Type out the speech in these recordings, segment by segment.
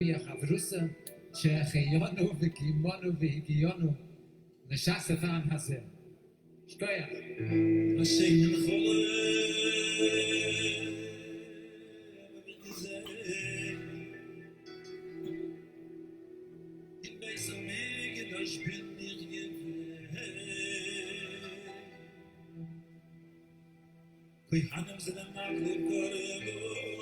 חברוסה שהחיינו וקימונו והגיונו לשספן הזה. שטויה. השם חולה in dieser Wege, das bin ich gewählt. Kui hanem se dem Magleb Korelones,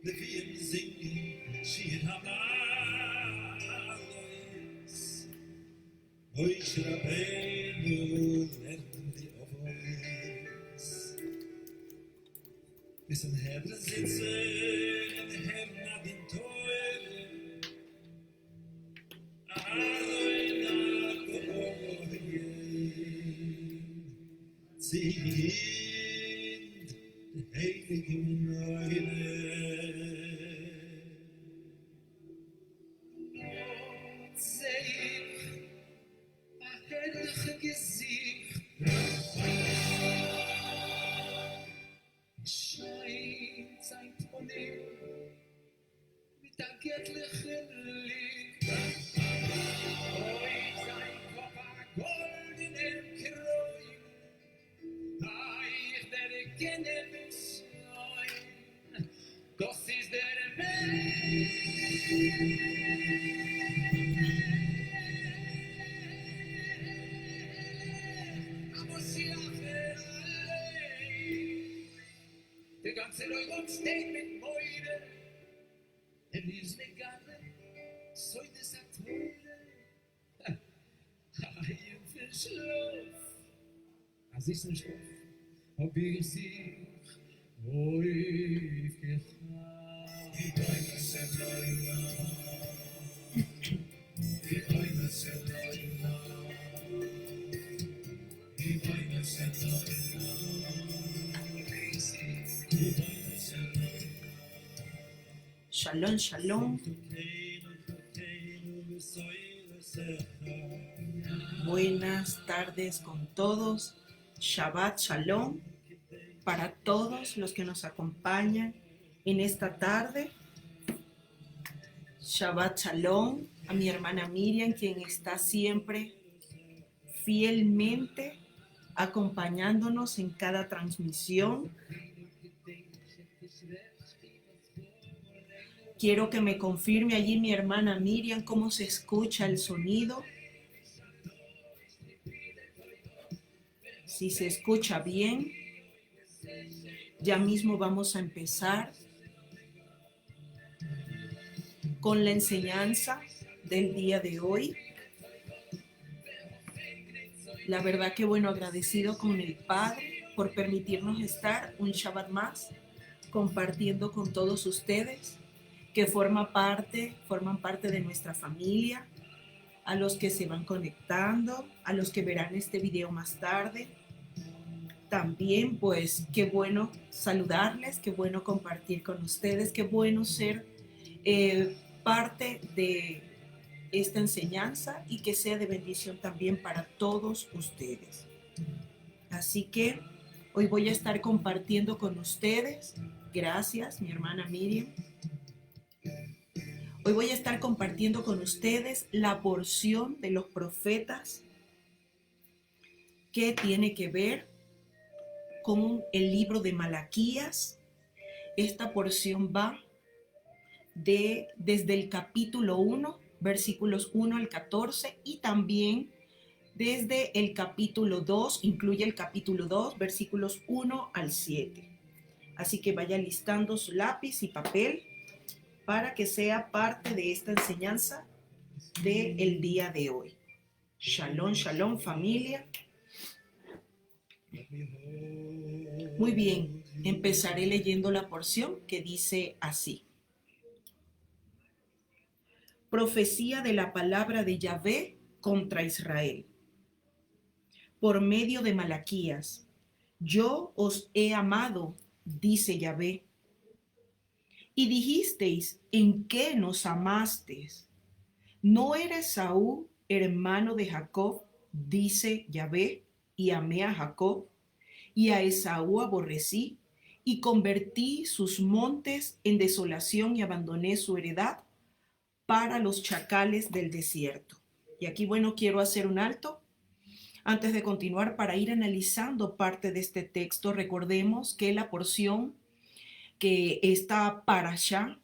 Leviem singen, Shir Hamalois, Moish Rabbeinu lernen die auf uns. Wir sind Hebren sitzen, Hebren an den Teuren, Aroina Kohoyen, Sie sind die heiligen Neule. Der ganze Leugon steht mit Beide. Ist mir gerne, so ist das Teile. Ein Verschluss. Als ich nicht auf, ob ich sie, wo ich gefahren. Die Beine sind Leute. Die Beine sind Leute. Die Beine sind Leute. Shalom, shalom. Buenas tardes con todos. Shabbat shalom para todos los que nos acompañan en esta tarde. Shabbat shalom a mi hermana Miriam, quien está siempre fielmente acompañándonos en cada transmisión. Quiero que me confirme allí mi hermana Miriam cómo se escucha el sonido. Si se escucha bien, ya mismo vamos a empezar con la enseñanza del día de hoy. La verdad que bueno, agradecido con el Padre por permitirnos estar un Shabbat más compartiendo con todos ustedes que forman parte de nuestra familia, a los que se van conectando, a los que verán este video más tarde. También pues qué bueno saludarles, qué bueno compartir con ustedes, qué bueno ser parte de esta enseñanza y que sea de bendición también para todos ustedes. Así que hoy voy a estar compartiendo con ustedes, gracias mi hermana Miriam. Hoy voy a estar compartiendo con ustedes la porción de los profetas que tiene que ver con el libro de Malaquías. Esta porción va desde el capítulo 1, versículos 1 al 14, y también desde el capítulo 2, incluye el capítulo 2, versículos 1 al 7. Así que vaya listando su lápiz y papel para que sea parte de esta enseñanza del día de hoy. Shalom, shalom familia. Muy bien, empezaré leyendo la porción que dice así. Profecía de la palabra de Yahvé contra Israel. Por medio de Malaquías, yo os he amado, dice Yahvé. Y dijisteis, ¿en qué nos amasteis? ¿No era Esaú hermano de Jacob? Dice Yahvé, y amé a Jacob, y a Esaú aborrecí, y convertí sus montes en desolación y abandoné su heredad para los chacales del desierto. Y aquí, bueno, quiero hacer un alto antes de continuar para ir analizando parte de este texto. Recordemos que la porción que está para allá,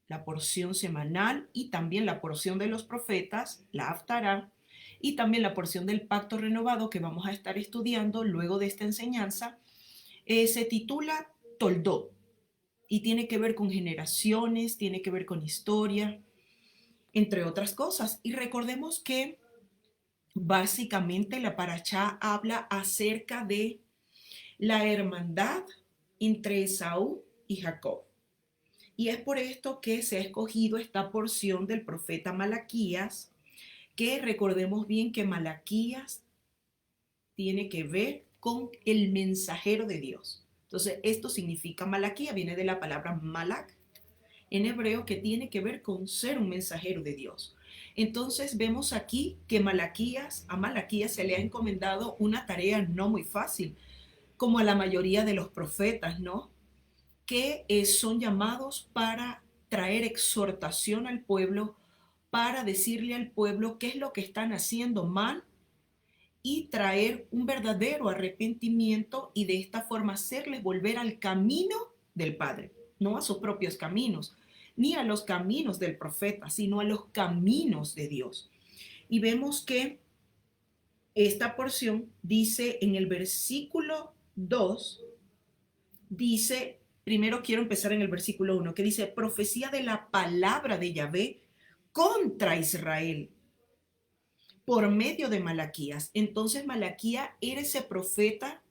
la porción semanal y también la porción de los profetas, la Haftará, y también la porción del pacto renovado que vamos a estar estudiando luego de esta enseñanza, se titula Toldot y tiene que ver con generaciones, tiene que ver con historia, entre otras cosas. Y recordemos que básicamente la parashá habla acerca de la hermandad entre Esaú y Jacob. Y es por esto que se ha escogido esta porción del profeta Malaquías, que recordemos bien que Malaquías tiene que ver con el mensajero de Dios. Entonces, esto significa Malaquía, viene de la palabra malak en hebreo, que tiene que ver con ser un mensajero de Dios. Entonces, vemos aquí que a Malaquías se le ha encomendado una tarea no muy fácil, como a la mayoría de los profetas, ¿no? Que son llamados para traer exhortación al pueblo, para decirle al pueblo qué es lo que están haciendo mal y traer un verdadero arrepentimiento y de esta forma hacerles volver al camino del Padre, no a sus propios caminos, ni a los caminos del profeta, sino a los caminos de Dios. Y vemos que esta porción dice en el versículo 2, dice, primero quiero empezar en el versículo 1, que dice, profecía de la palabra de Yahvé contra Israel por medio de Malaquías. Entonces Malaquía era ese profeta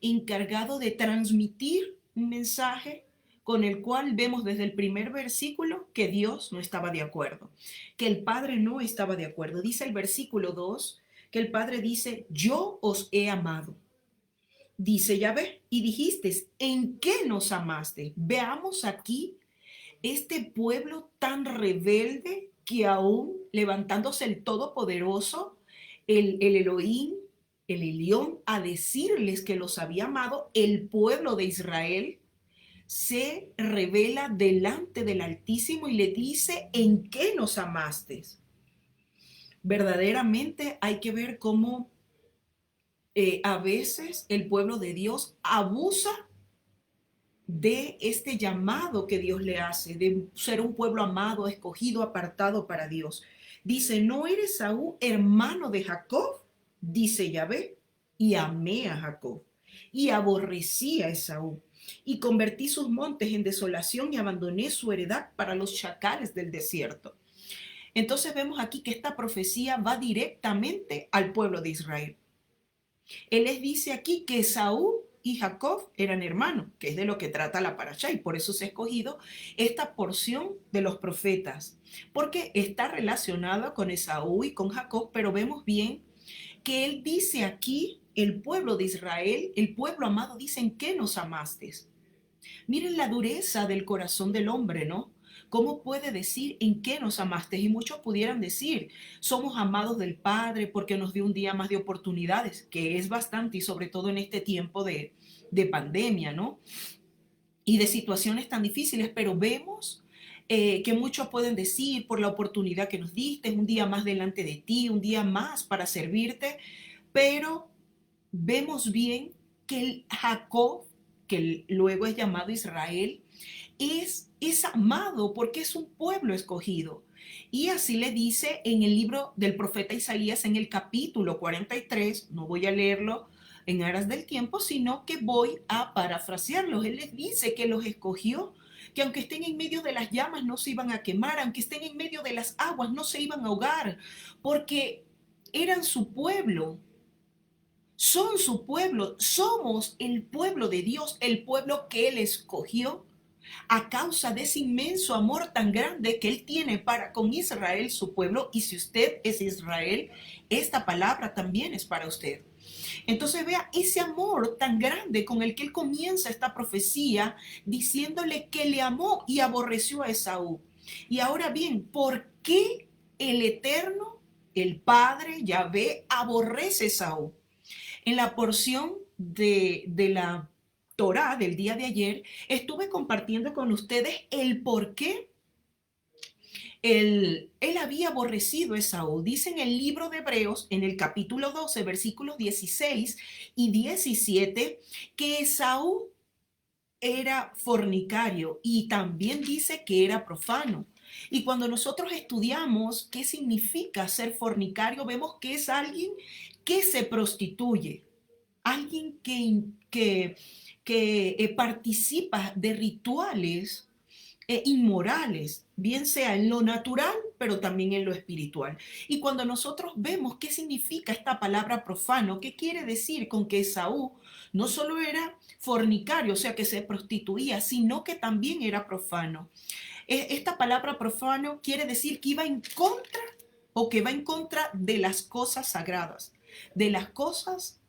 encargado de transmitir un mensaje con el cual vemos desde el primer versículo que Dios no estaba de acuerdo, que el Padre no estaba de acuerdo. Dice el versículo 2 que el Padre dice, yo os he amado. Dice Yahvé, y dijiste, ¿en qué nos amaste? Veamos aquí este pueblo tan rebelde que aún levantándose el Todopoderoso, el Elohim, el Elión, a decirles que los había amado, el pueblo de Israel se revela delante del Altísimo y le dice, ¿en qué nos amaste? Verdaderamente hay que ver cómo a veces el pueblo de Dios abusa de este llamado que Dios le hace, de ser un pueblo amado, escogido, apartado para Dios. Dice, ¿no eres Esaú hermano de Jacob? Dice Yahvé, y amé a Jacob, y aborrecí a Esaú, y convertí sus montes en desolación y abandoné su heredad para los chacales del desierto. Entonces vemos aquí que esta profecía va directamente al pueblo de Israel. Él les dice aquí que Esaú y Jacob eran hermanos, que es de lo que trata la parashá, y por eso se ha escogido esta porción de los profetas, porque está relacionada con Esaú y con Jacob, pero vemos bien que él dice aquí, el pueblo de Israel, el pueblo amado, dicen que nos amaste. Miren la dureza del corazón del hombre, ¿no? ¿Cómo puede decir en qué nos amaste? Y muchos pudieran decir, somos amados del Padre porque nos dio un día más de oportunidades, que es bastante, y sobre todo en este tiempo de pandemia, ¿no? Y de situaciones tan difíciles, pero vemos que muchos pueden decir por la oportunidad que nos diste, un día más delante de ti, un día más para servirte, pero vemos bien que el Jacob, que luego es llamado Israel, es amado porque es un pueblo escogido. Y así le dice en el libro del profeta Isaías, en el capítulo 43, no voy a leerlo en aras del tiempo, sino que voy a parafrasearlos. Él les dice que los escogió, que aunque estén en medio de las llamas no se iban a quemar, aunque estén en medio de las aguas no se iban a ahogar, porque eran su pueblo. Son su pueblo, somos el pueblo de Dios, el pueblo que Él escogió a causa de ese inmenso amor tan grande que Él tiene para con Israel, su pueblo. Y si usted es Israel, esta palabra también es para usted. Entonces vea ese amor tan grande con el que Él comienza esta profecía, diciéndole que le amó y aborreció a Esaú. Y ahora bien, ¿por qué el Eterno, el Padre, Yahvé, aborrece a Esaú? En la porción de la Torá del día de ayer, estuve compartiendo con ustedes el por qué él había aborrecido a Esaú. Dice en el libro de Hebreos, en el capítulo 12, versículos 16 y 17, que Esaú era fornicario y también dice que era profano. Y cuando nosotros estudiamos qué significa ser fornicario, vemos que es alguien que se prostituye, alguien que participa de rituales inmorales, bien sea en lo natural, pero también en lo espiritual. Y cuando nosotros vemos qué significa esta palabra profano, qué quiere decir con que Esaú no solo era fornicario, o sea, que se prostituía, sino que también era profano. Esta palabra profano quiere decir que iba en contra o que va en contra de las cosas sagradas, de las cosas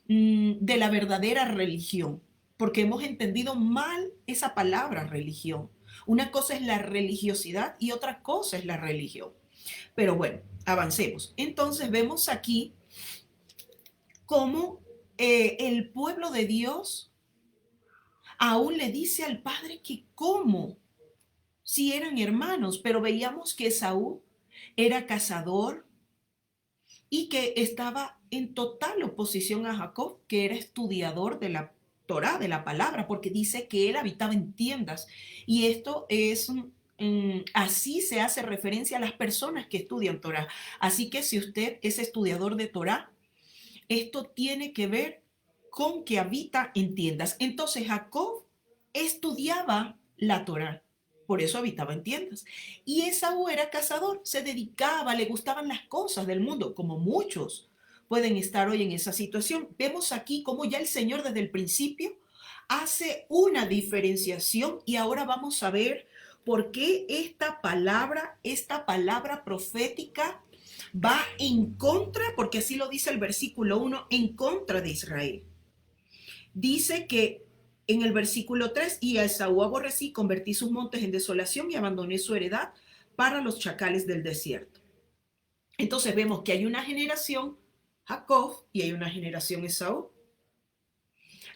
de la verdadera religión, porque hemos entendido mal esa palabra religión. Una cosa es la religiosidad y otra cosa es la religión. Pero bueno, avancemos. Entonces vemos aquí cómo el pueblo de Dios aún le dice al padre que cómo, si eran hermanos, pero veíamos que Esaú era cazador y que estaba en total oposición a Jacob, que era estudiador de la Torá, de la palabra, porque dice que él habitaba en tiendas. Y esto es, así se hace referencia a las personas que estudian Torá. Así que si usted es estudiador de Torá, esto tiene que ver con que habita en tiendas. Entonces Jacob estudiaba la Torá, por eso habitaba en tiendas. Y Esaú era cazador, se dedicaba, le gustaban las cosas del mundo, como muchos pueden estar hoy en esa situación. Vemos aquí cómo ya el Señor desde el principio hace una diferenciación y ahora vamos a ver por qué esta palabra profética va en contra, porque así lo dice el versículo 1, en contra de Israel. Dice que en el versículo 3, y a Esaú aborrecí, convertí sus montes en desolación y abandoné su heredad para los chacales del desierto. Entonces vemos que hay una generación Jacob y hay una generación Esaú.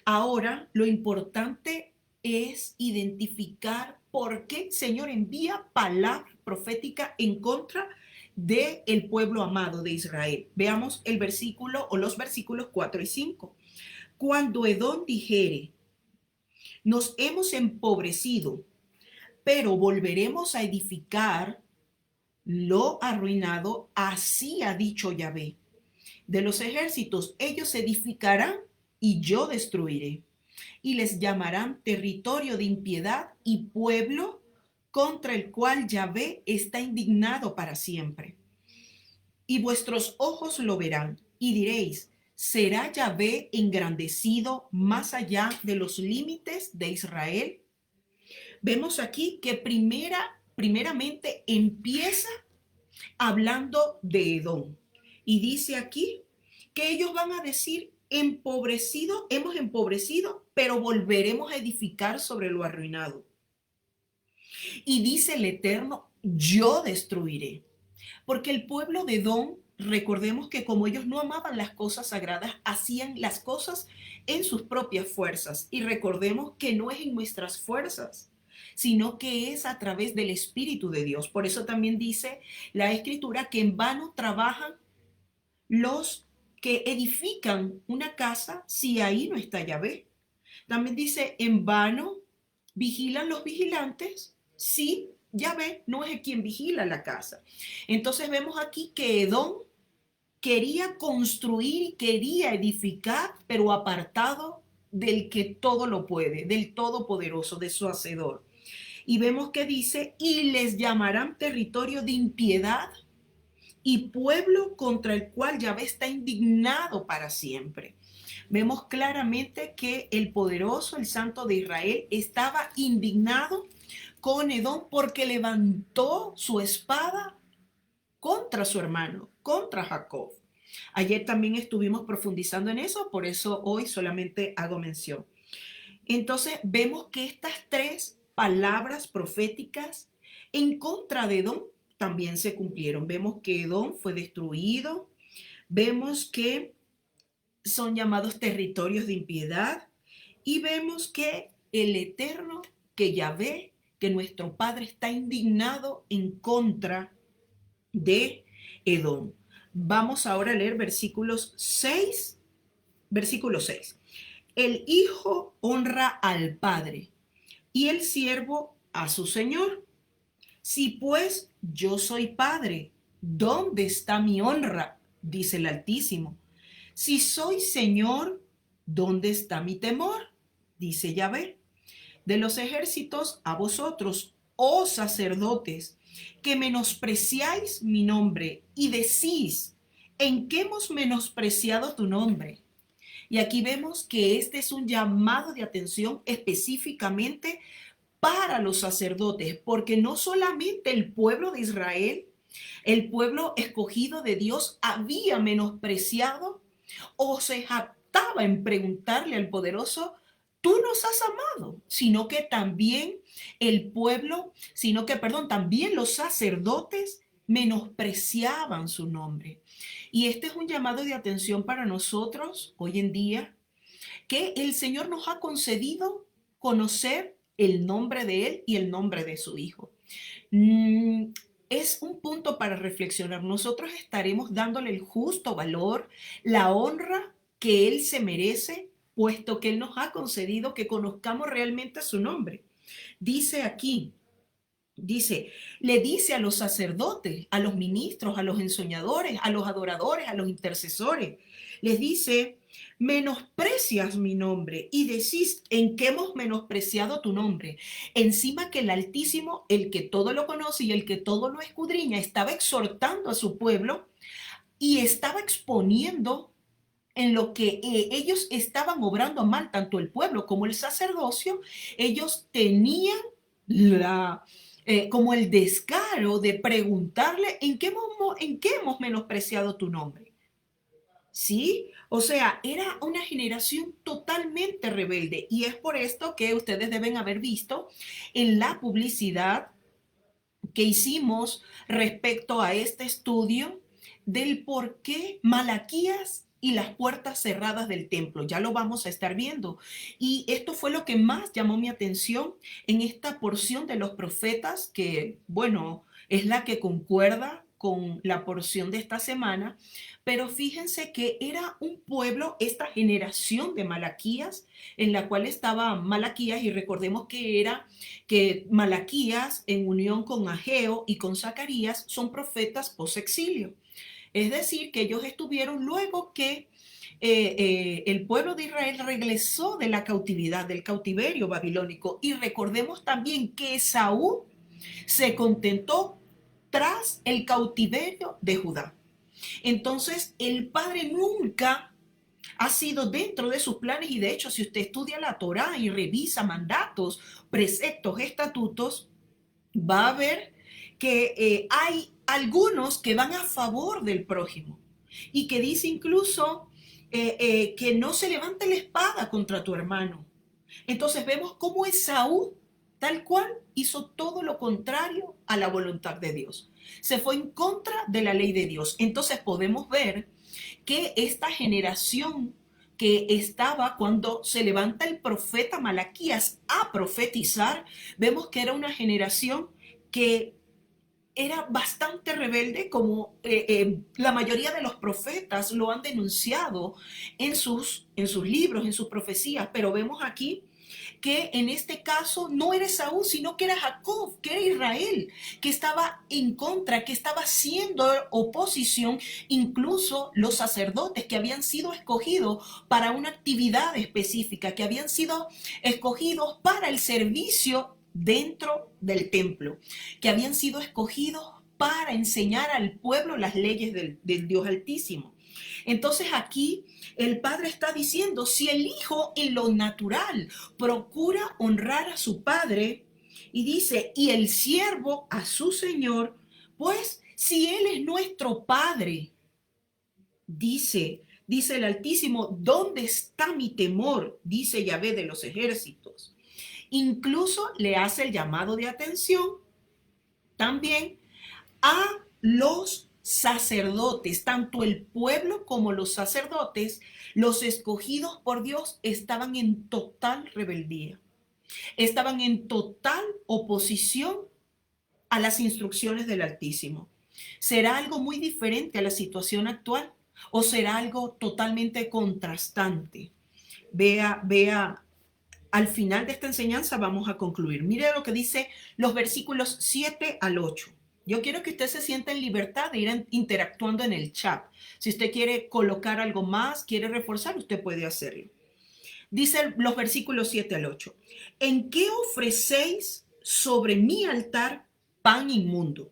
Ahora, lo importante es identificar por qué el Señor envía palabra profética en contra del pueblo amado de Israel. Veamos el versículo o los versículos 4 y 5. Cuando Edom dijere, nos hemos empobrecido, pero volveremos a edificar lo arruinado, así ha dicho Yahvé. De los ejércitos ellos edificarán y yo destruiré, y les llamarán territorio de impiedad y pueblo contra el cual Yahvé está indignado para siempre. Y vuestros ojos lo verán y diréis, ¿será Yahvé engrandecido más allá de los límites de Israel? Vemos aquí que primeramente empieza hablando de Edom. Y dice aquí que ellos van a decir, empobrecido, hemos empobrecido, pero volveremos a edificar sobre lo arruinado. Y dice el Eterno, yo destruiré. Porque el pueblo de Edom, recordemos que como ellos no amaban las cosas sagradas, hacían las cosas en sus propias fuerzas. Y recordemos que no es en nuestras fuerzas, sino que es a través del Espíritu de Dios. Por eso también dice la Escritura que en vano trabajan los que edifican una casa si ahí no está Yahvé. También dice, en vano vigilan los vigilantes si Yahvé no es el quien vigila la casa. Entonces vemos aquí que Edom quería construir y quería edificar, pero apartado del que todo lo puede, del Todopoderoso, de su Hacedor. Y vemos que dice, y les llamarán territorio de impiedad y pueblo contra el cual Yahvé está indignado para siempre. Vemos claramente que el poderoso, el Santo de Israel, estaba indignado con Edom porque levantó su espada contra su hermano, contra Jacob. Ayer también estuvimos profundizando en eso, por eso hoy solamente hago mención. Entonces vemos que estas tres palabras proféticas en contra de Edom también se cumplieron. Vemos que Edom fue destruido, vemos que son llamados territorios de impiedad Y vemos que el Eterno, que Yahvé, que nuestro Padre está indignado en contra de Edom. Vamos ahora a leer versículo 6. El hijo honra al padre y el siervo a su señor. Si pues yo soy padre, ¿dónde está mi honra? Dice el Altísimo. Si soy señor, ¿dónde está mi temor? Dice Yahvé. De los ejércitos a vosotros, oh sacerdotes, que menospreciáis mi nombre y decís, ¿en qué hemos menospreciado tu nombre? Y aquí vemos que este es un llamado de atención específicamente para los sacerdotes, porque no solamente el pueblo de Israel, el pueblo escogido de Dios, había menospreciado o se jactaba en preguntarle al poderoso, tú nos has amado, sino que también el pueblo, también los sacerdotes menospreciaban su nombre. Y este es un llamado de atención para nosotros hoy en día, que el Señor nos ha concedido conocer el nombre de Él y el nombre de su Hijo. Es un punto para reflexionar. Nosotros estaremos dándole el justo valor, la honra que Él se merece, puesto que Él nos ha concedido que conozcamos realmente su nombre. Dice aquí, le dice a los sacerdotes, a los ministros, a los ensoñadores, a los adoradores, a los intercesores, les dice, menosprecias mi nombre y decís, ¿en qué hemos menospreciado tu nombre? Encima que el Altísimo, el que todo lo conoce y el que todo lo escudriña, estaba exhortando a su pueblo y estaba exponiendo en lo que ellos estaban obrando mal, tanto el pueblo como el sacerdocio. Ellos tenían como el descaro de preguntarle en qué hemos menospreciado tu nombre. ¿Sí? O sea, era una generación totalmente rebelde y es por esto que ustedes deben haber visto en la publicidad que hicimos respecto a este estudio del por qué Malaquías y las puertas cerradas del templo. Ya lo vamos a estar viendo. Y esto fue lo que más llamó mi atención en esta porción de los profetas, que, bueno, es la que concuerda con la porción de esta semana. Pero fíjense que era un pueblo, esta generación de Malaquías, en la cual estaba Malaquías, y recordemos que Malaquías, en unión con Ageo y con Zacarías, son profetas post-exilio. Es decir, que ellos estuvieron luego que el pueblo de Israel regresó de la cautividad, del cautiverio babilónico. Y recordemos también que Esaú se contentó tras el cautiverio de Judá. Entonces, el Padre nunca ha sido dentro de sus planes, y de hecho, si usted estudia la Torá y revisa mandatos, preceptos, estatutos, va a ver que hay algunos que van a favor del prójimo y que dice incluso que no se levante la espada contra tu hermano. Entonces vemos cómo Esaú, tal cual, hizo todo lo contrario a la voluntad de Dios. Se fue en contra de la ley de Dios. Entonces podemos ver que esta generación que estaba cuando se levanta el profeta Malaquías a profetizar, vemos que era una generación que era bastante rebelde, como la mayoría de los profetas lo han denunciado en sus libros, en sus profecías, pero vemos aquí que en este caso no era Esaú, sino que era Jacob, que era Israel, que estaba en contra, que estaba haciendo oposición, incluso los sacerdotes que habían sido escogidos para una actividad específica, que habían sido escogidos para el servicio dentro del templo, que habían sido escogidos para enseñar al pueblo las leyes del Dios Altísimo. Entonces aquí el Padre está diciendo, si el Hijo en lo natural procura honrar a su Padre, y dice, y el siervo a su Señor, pues si Él es nuestro Padre, dice el Altísimo, ¿dónde está mi temor? Dice Yahvé de los ejércitos. Incluso le hace el llamado de atención también a los sacerdotes, tanto el pueblo como los sacerdotes, los escogidos por Dios, estaban en total rebeldía, estaban en total oposición a las instrucciones del Altísimo. ¿Será algo muy diferente a la situación actual o será algo totalmente contrastante? Vea, al final de esta enseñanza vamos a concluir. Mire lo que dice los versículos 7 al 8. Yo quiero que usted se sienta en libertad de ir interactuando en el chat. Si usted quiere colocar algo más, quiere reforzar, usted puede hacerlo. Dice los versículos 7 al 8. ¿En qué ofrecéis sobre mi altar pan inmundo?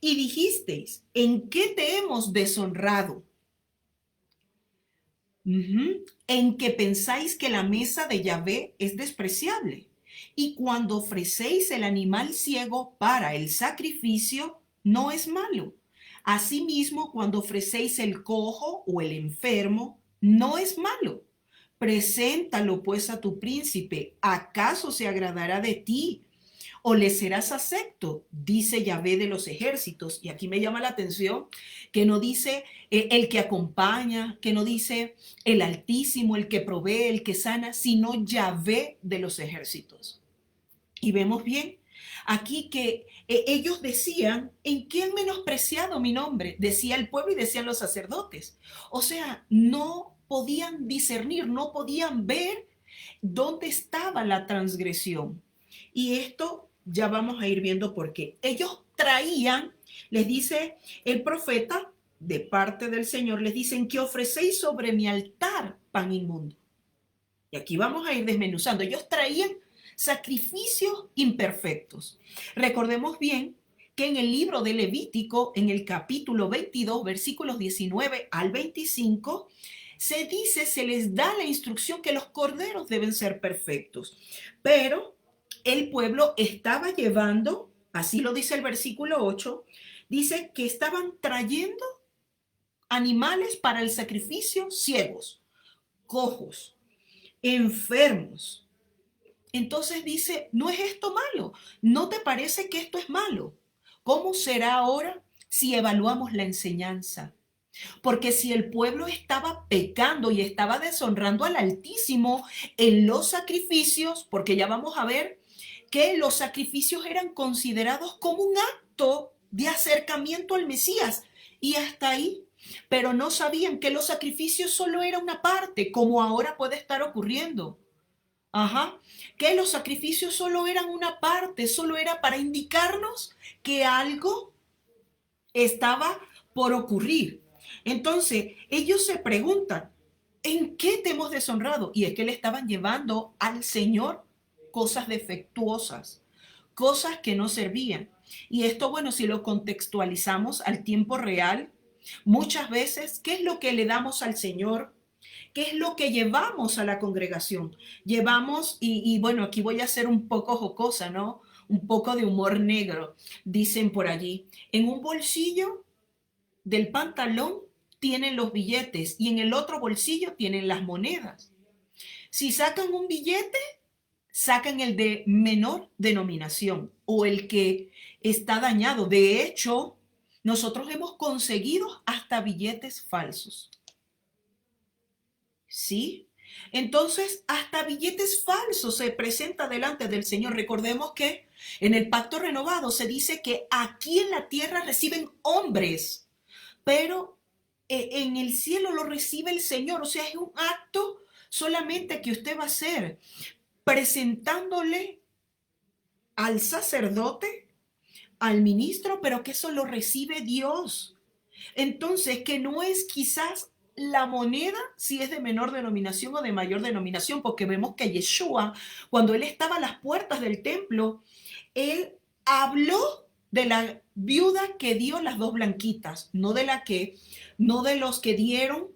Y dijisteis, ¿en qué te hemos deshonrado? En que pensáis que la mesa de Yahvé es despreciable. Y cuando ofrecéis el animal ciego para el sacrificio, no es malo. Asimismo, cuando ofrecéis el cojo o el enfermo, no es malo. Preséntalo pues a tu príncipe. ¿Acaso se agradará de ti? ¿O le serás acepto? Dice Yahvé de los ejércitos. Y aquí me llama la atención que no dice el que acompaña, que no dice el Altísimo, el que provee, el que sana, sino Yahvé de los ejércitos. Y vemos bien aquí que ellos decían, ¿en qué han menospreciado mi nombre? Decía el pueblo y decían los sacerdotes. O sea, no podían discernir, no podían ver dónde estaba la transgresión. Y esto ya vamos a ir viendo por qué. Ellos traían, les dice el profeta, de parte del Señor, les dicen que ofrecéis sobre mi altar pan inmundo. Y aquí vamos a ir desmenuzando. Ellos traían sacrificios imperfectos. Recordemos bien que en el libro de Levítico, en el capítulo 22, versículos 19 al 25, se dice, se les da la instrucción que los corderos deben ser perfectos. Pero el pueblo estaba llevando, así lo dice el versículo 8, dice que estaban trayendo animales para el sacrificio ciegos, cojos, enfermos. Entonces dice, ¿no es esto malo? ¿No te parece que esto es malo? ¿Cómo será ahora si evaluamos la enseñanza? Porque si el pueblo estaba pecando y estaba deshonrando al Altísimo en los sacrificios, porque ya vamos a ver que los sacrificios eran considerados como un acto de acercamiento al Mesías, y hasta ahí, pero no sabían que los sacrificios solo era una parte, como ahora puede estar ocurriendo. Que los sacrificios solo eran una parte, solo era para indicarnos que algo estaba por ocurrir. Entonces, ellos se preguntan, ¿en qué te hemos deshonrado? Y es que le estaban llevando al Señor cosas defectuosas, cosas que no servían. Y esto, bueno, si lo contextualizamos al tiempo real, muchas veces, ¿qué es lo que le damos al Señor? ¿Qué es lo que llevamos a la congregación? Llevamos, y bueno, aquí voy a ser un poco jocosa, ¿no? Un poco de humor negro, dicen por allí. En un bolsillo del pantalón tienen los billetes y en el otro bolsillo tienen las monedas. Si sacan un billete, sacan el de menor denominación o el que está dañado. De hecho, nosotros hemos conseguido hasta billetes falsos. ¿Sí? Entonces, hasta billetes falsos se presenta delante del Señor. Recordemos que en el pacto renovado se dice que aquí en la tierra reciben hombres, pero en el cielo lo recibe el Señor. O sea, es un acto solamente que usted va a hacer presentándole al sacerdote, al ministro, pero que eso lo recibe Dios. Entonces, que no es quizás la moneda si es de menor denominación o de mayor denominación, porque vemos que Yeshua, cuando él estaba a las puertas del templo, él habló de la viuda que dio las dos blanquitas, no de los que dieron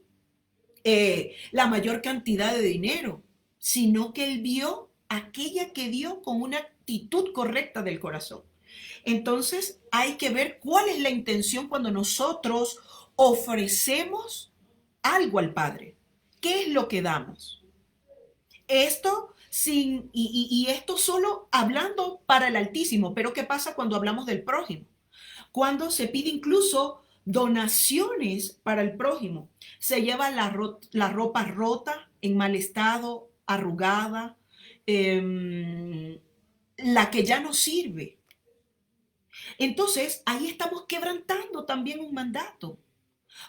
la mayor cantidad de dinero, sino que él vio aquella que dio con una actitud correcta del corazón. Entonces hay que ver cuál es la intención cuando nosotros ofrecemos algo al Padre. ¿Qué es lo que damos? Esto esto solo hablando para el Altísimo, pero ¿qué pasa cuando hablamos del prójimo? Cuando se pide incluso donaciones para el prójimo. Se lleva la ropa rota, en mal estado, arrugada, la que ya no sirve. Entonces, ahí estamos quebrantando también un mandato.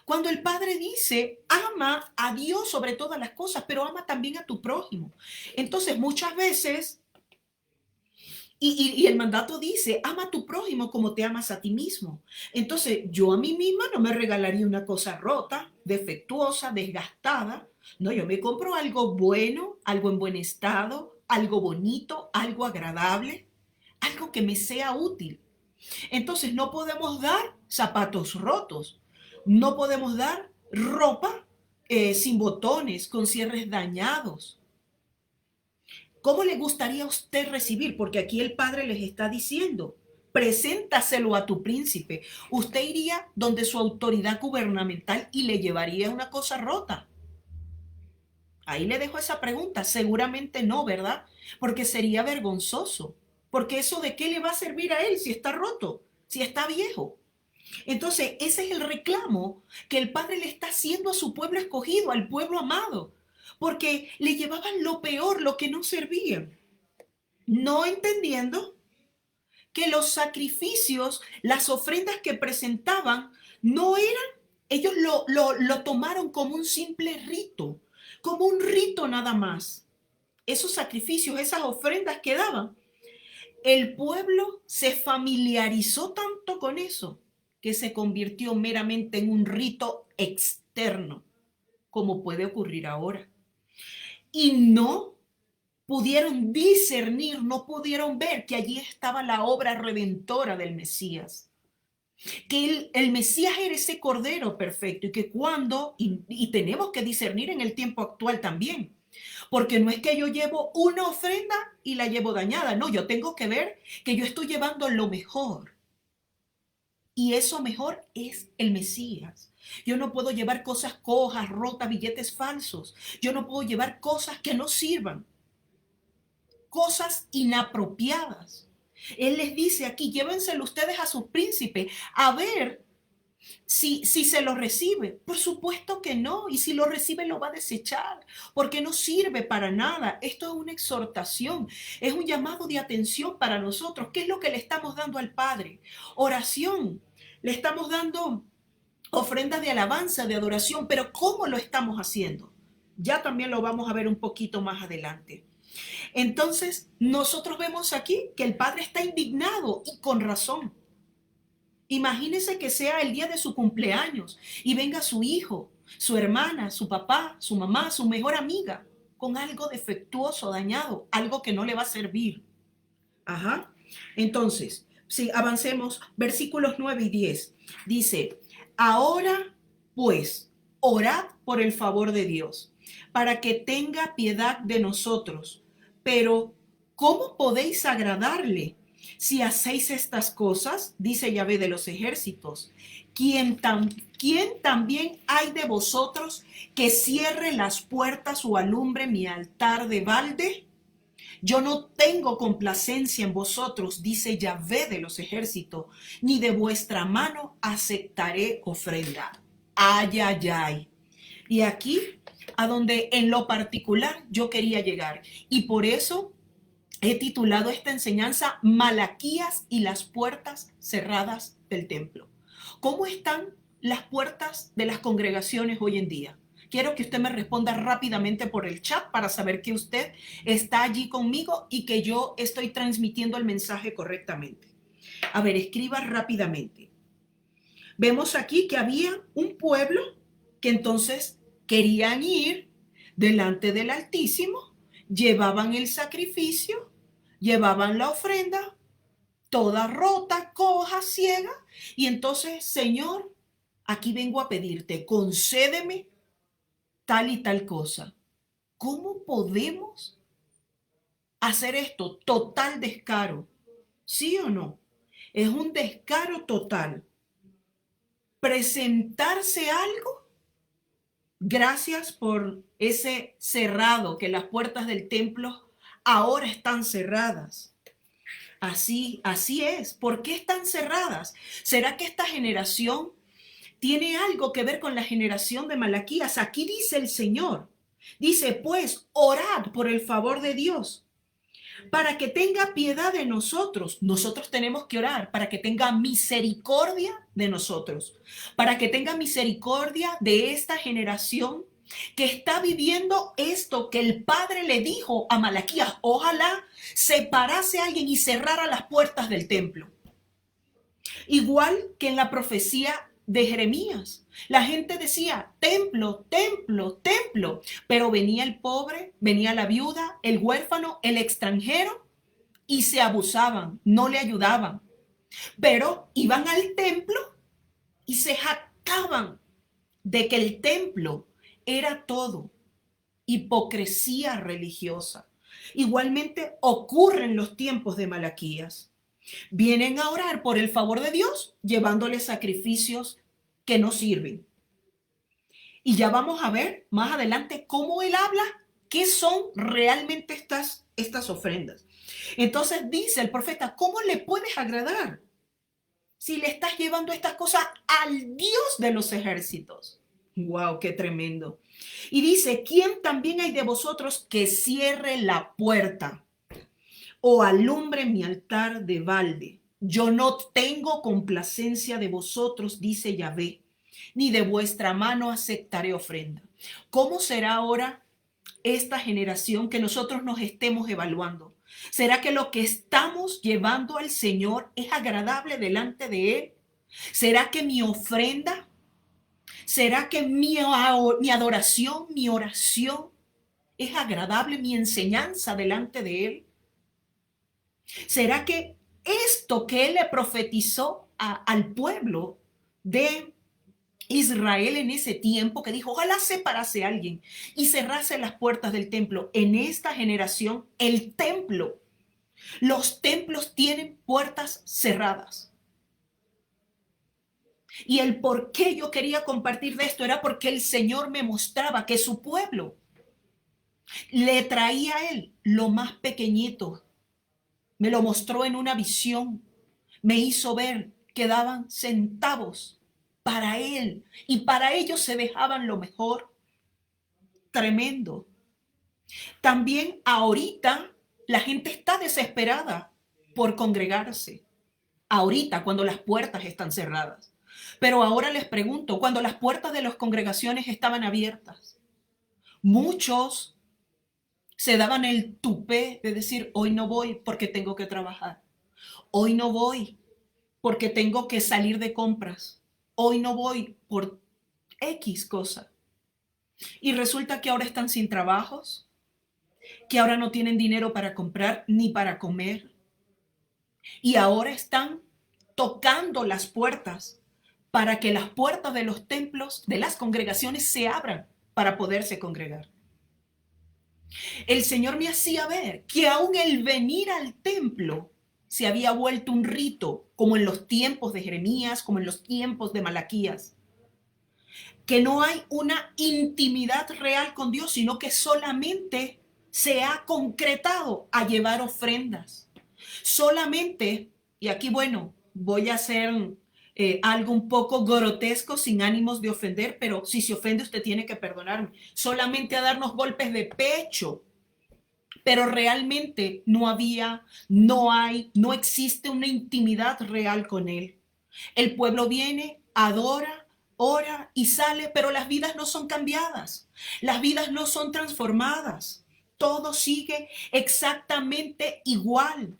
Cuando el Padre dice, ama a Dios sobre todas las cosas, pero ama también a tu prójimo. Entonces, muchas veces, y el mandato dice, ama a tu prójimo como te amas a ti mismo. Entonces, yo a mí misma no me regalaría una cosa rota, defectuosa, desgastada. No, yo me compro algo bueno, algo en buen estado, algo bonito, algo agradable, algo que me sea útil. Entonces, no podemos dar zapatos rotos, no podemos dar ropa sin botones, con cierres dañados. ¿Cómo le gustaría a usted recibir? Porque aquí el Padre les está diciendo, preséntaselo a tu príncipe. Usted iría donde su autoridad gubernamental y le llevaría una cosa rota. Ahí le dejo esa pregunta. Seguramente no, ¿verdad? Porque sería vergonzoso. Porque eso de qué le va a servir a él si está roto, si está viejo. Entonces, ese es el reclamo que el Padre le está haciendo a su pueblo escogido, al pueblo amado, porque le llevaban lo peor, lo que no servía, no entendiendo que los sacrificios, las ofrendas que presentaban, no eran, ellos lo tomaron como un simple rito, como un rito nada más. Esos sacrificios, esas ofrendas que daban, el pueblo se familiarizó tanto con eso que se convirtió meramente en un rito externo, como puede ocurrir ahora. Y no pudieron discernir, no pudieron ver que allí estaba la obra redentora del Mesías. Que el Mesías era ese cordero perfecto y que cuando, y tenemos que discernir en el tiempo actual también, porque no es que yo llevo una ofrenda y la llevo dañada, no, yo tengo que ver que yo estoy llevando lo mejor. Y eso mejor es el Mesías. Yo no puedo llevar cosas cojas, rotas, billetes falsos. Yo no puedo llevar cosas que no sirvan, cosas inapropiadas. Él les dice aquí, llévenselo ustedes a su príncipe a ver si se lo recibe. Por supuesto que no. Y si lo recibe lo va a desechar porque no sirve para nada. Esto es una exhortación, es un llamado de atención para nosotros. ¿Qué es lo que le estamos dando al Padre? Oración. Le estamos dando ofrendas de alabanza, de adoración, pero ¿cómo lo estamos haciendo? Ya también lo vamos a ver un poquito más adelante. Entonces, nosotros vemos aquí que el Padre está indignado y con razón. Imagínese que sea el día de su cumpleaños y venga su hijo, su hermana, su papá, su mamá, su mejor amiga, con algo defectuoso, dañado, algo que no le va a servir. Ajá. Entonces, si avancemos, versículos 9 y 10, dice, ahora pues, orad por el favor de Dios, para que tenga piedad de nosotros. Pero, ¿cómo podéis agradarle si hacéis estas cosas? Dice Yahvé de los ejércitos. ¿Quién también hay de vosotros que cierre las puertas o alumbre mi altar de balde? Yo no tengo complacencia en vosotros, dice Yahvé de los ejércitos, ni de vuestra mano aceptaré ofrenda. Ay, ay, ay. Y aquí, a donde en lo particular yo quería llegar. Y por eso he titulado esta enseñanza Malaquías y las puertas cerradas del templo. ¿Cómo están las puertas de las congregaciones hoy en día? Quiero que usted me responda rápidamente por el chat para saber que usted está allí conmigo y que yo estoy transmitiendo el mensaje correctamente. A ver, escriba rápidamente. Vemos aquí que había un pueblo que entonces querían ir delante del Altísimo, llevaban el sacrificio, llevaban la ofrenda, toda rota, coja, ciega, y entonces, Señor, aquí vengo a pedirte, concédeme tal y tal cosa. ¿Cómo podemos hacer esto? Total descaro. ¿Sí o no? Es un descaro total. Presentarse algo. Gracias por ese cerrado, que las puertas del templo ahora están cerradas. Así es. ¿Por qué están cerradas? ¿Será que esta generación tiene algo que ver con la generación de Malaquías. Aquí dice el Señor, dice, pues, orad por el favor de Dios, para que tenga piedad de nosotros. Nosotros tenemos que orar para que tenga misericordia de nosotros, para que tenga misericordia de esta generación que está viviendo esto que el Padre le dijo a Malaquías. Ojalá separase a alguien y cerrara las puertas del templo. Igual que en la profecía de Jeremías. La gente decía, templo, templo, templo. Pero venía el pobre, venía la viuda, el huérfano, el extranjero y se abusaban, no le ayudaban. Pero iban al templo y se jactaban de que el templo era todo. Hipocresía religiosa. Igualmente ocurre en los tiempos de Malaquías. Vienen a orar por el favor de Dios, llevándole sacrificios que no sirven. Y ya vamos a ver más adelante cómo él habla, qué son realmente estas ofrendas. Entonces dice el profeta, ¿cómo le puedes agradar si le estás llevando estas cosas al Dios de los ejércitos? ¡Wow! ¡Qué tremendo! Y dice, ¿quién también hay de vosotros que cierre la puerta o alumbre mi altar de balde? Yo no tengo complacencia de vosotros, dice Yahvé, ni de vuestra mano aceptaré ofrenda. ¿Cómo será ahora esta generación que nosotros nos estemos evaluando? ¿Será que lo que estamos llevando al Señor es agradable delante de Él? ¿Será que mi ofrenda, será que mi adoración, mi oración es agradable, mi enseñanza delante de Él? ¿Será que esto que Él le profetizó al pueblo de Israel en ese tiempo, que dijo, ojalá separase a alguien y cerrase las puertas del templo? En esta generación, el templo, los templos tienen puertas cerradas. Y el por qué yo quería compartir de esto era porque el Señor me mostraba que su pueblo le traía a Él lo más pequeñito. Me lo mostró en una visión. Me hizo ver que daban centavos para Él y para ellos se dejaban lo mejor. Tremendo. También ahorita la gente está desesperada por congregarse. Ahorita, cuando las puertas están cerradas. Pero ahora les pregunto, cuando las puertas de las congregaciones estaban abiertas, muchos se daban el tupé de decir, hoy no voy porque tengo que trabajar. Hoy no voy porque tengo que salir de compras. Hoy no voy por X cosa. Y resulta que ahora están sin trabajos, que ahora no tienen dinero para comprar ni para comer. Y ahora están tocando las puertas para que las puertas de los templos, de las congregaciones, se abran para poderse congregar. El Señor me hacía ver que aún el venir al templo se había vuelto un rito, como en los tiempos de Jeremías, como en los tiempos de Malaquías. Que no hay una intimidad real con Dios, sino que solamente se ha concretado a llevar ofrendas. Solamente, y aquí bueno, voy a hacer algo un poco grotesco sin ánimos de ofender, pero si se ofende usted tiene que perdonarme. Solamente a darnos golpes de pecho. Pero realmente no existe una intimidad real con Él. El pueblo viene, adora, ora y sale, pero las vidas no son cambiadas. Las vidas no son transformadas. Todo sigue exactamente igual.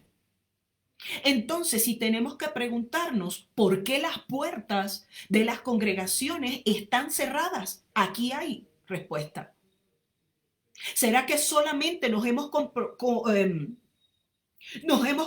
Entonces, si tenemos que preguntarnos por qué las puertas de las congregaciones están cerradas, aquí hay respuesta. ¿Será que solamente nos hemos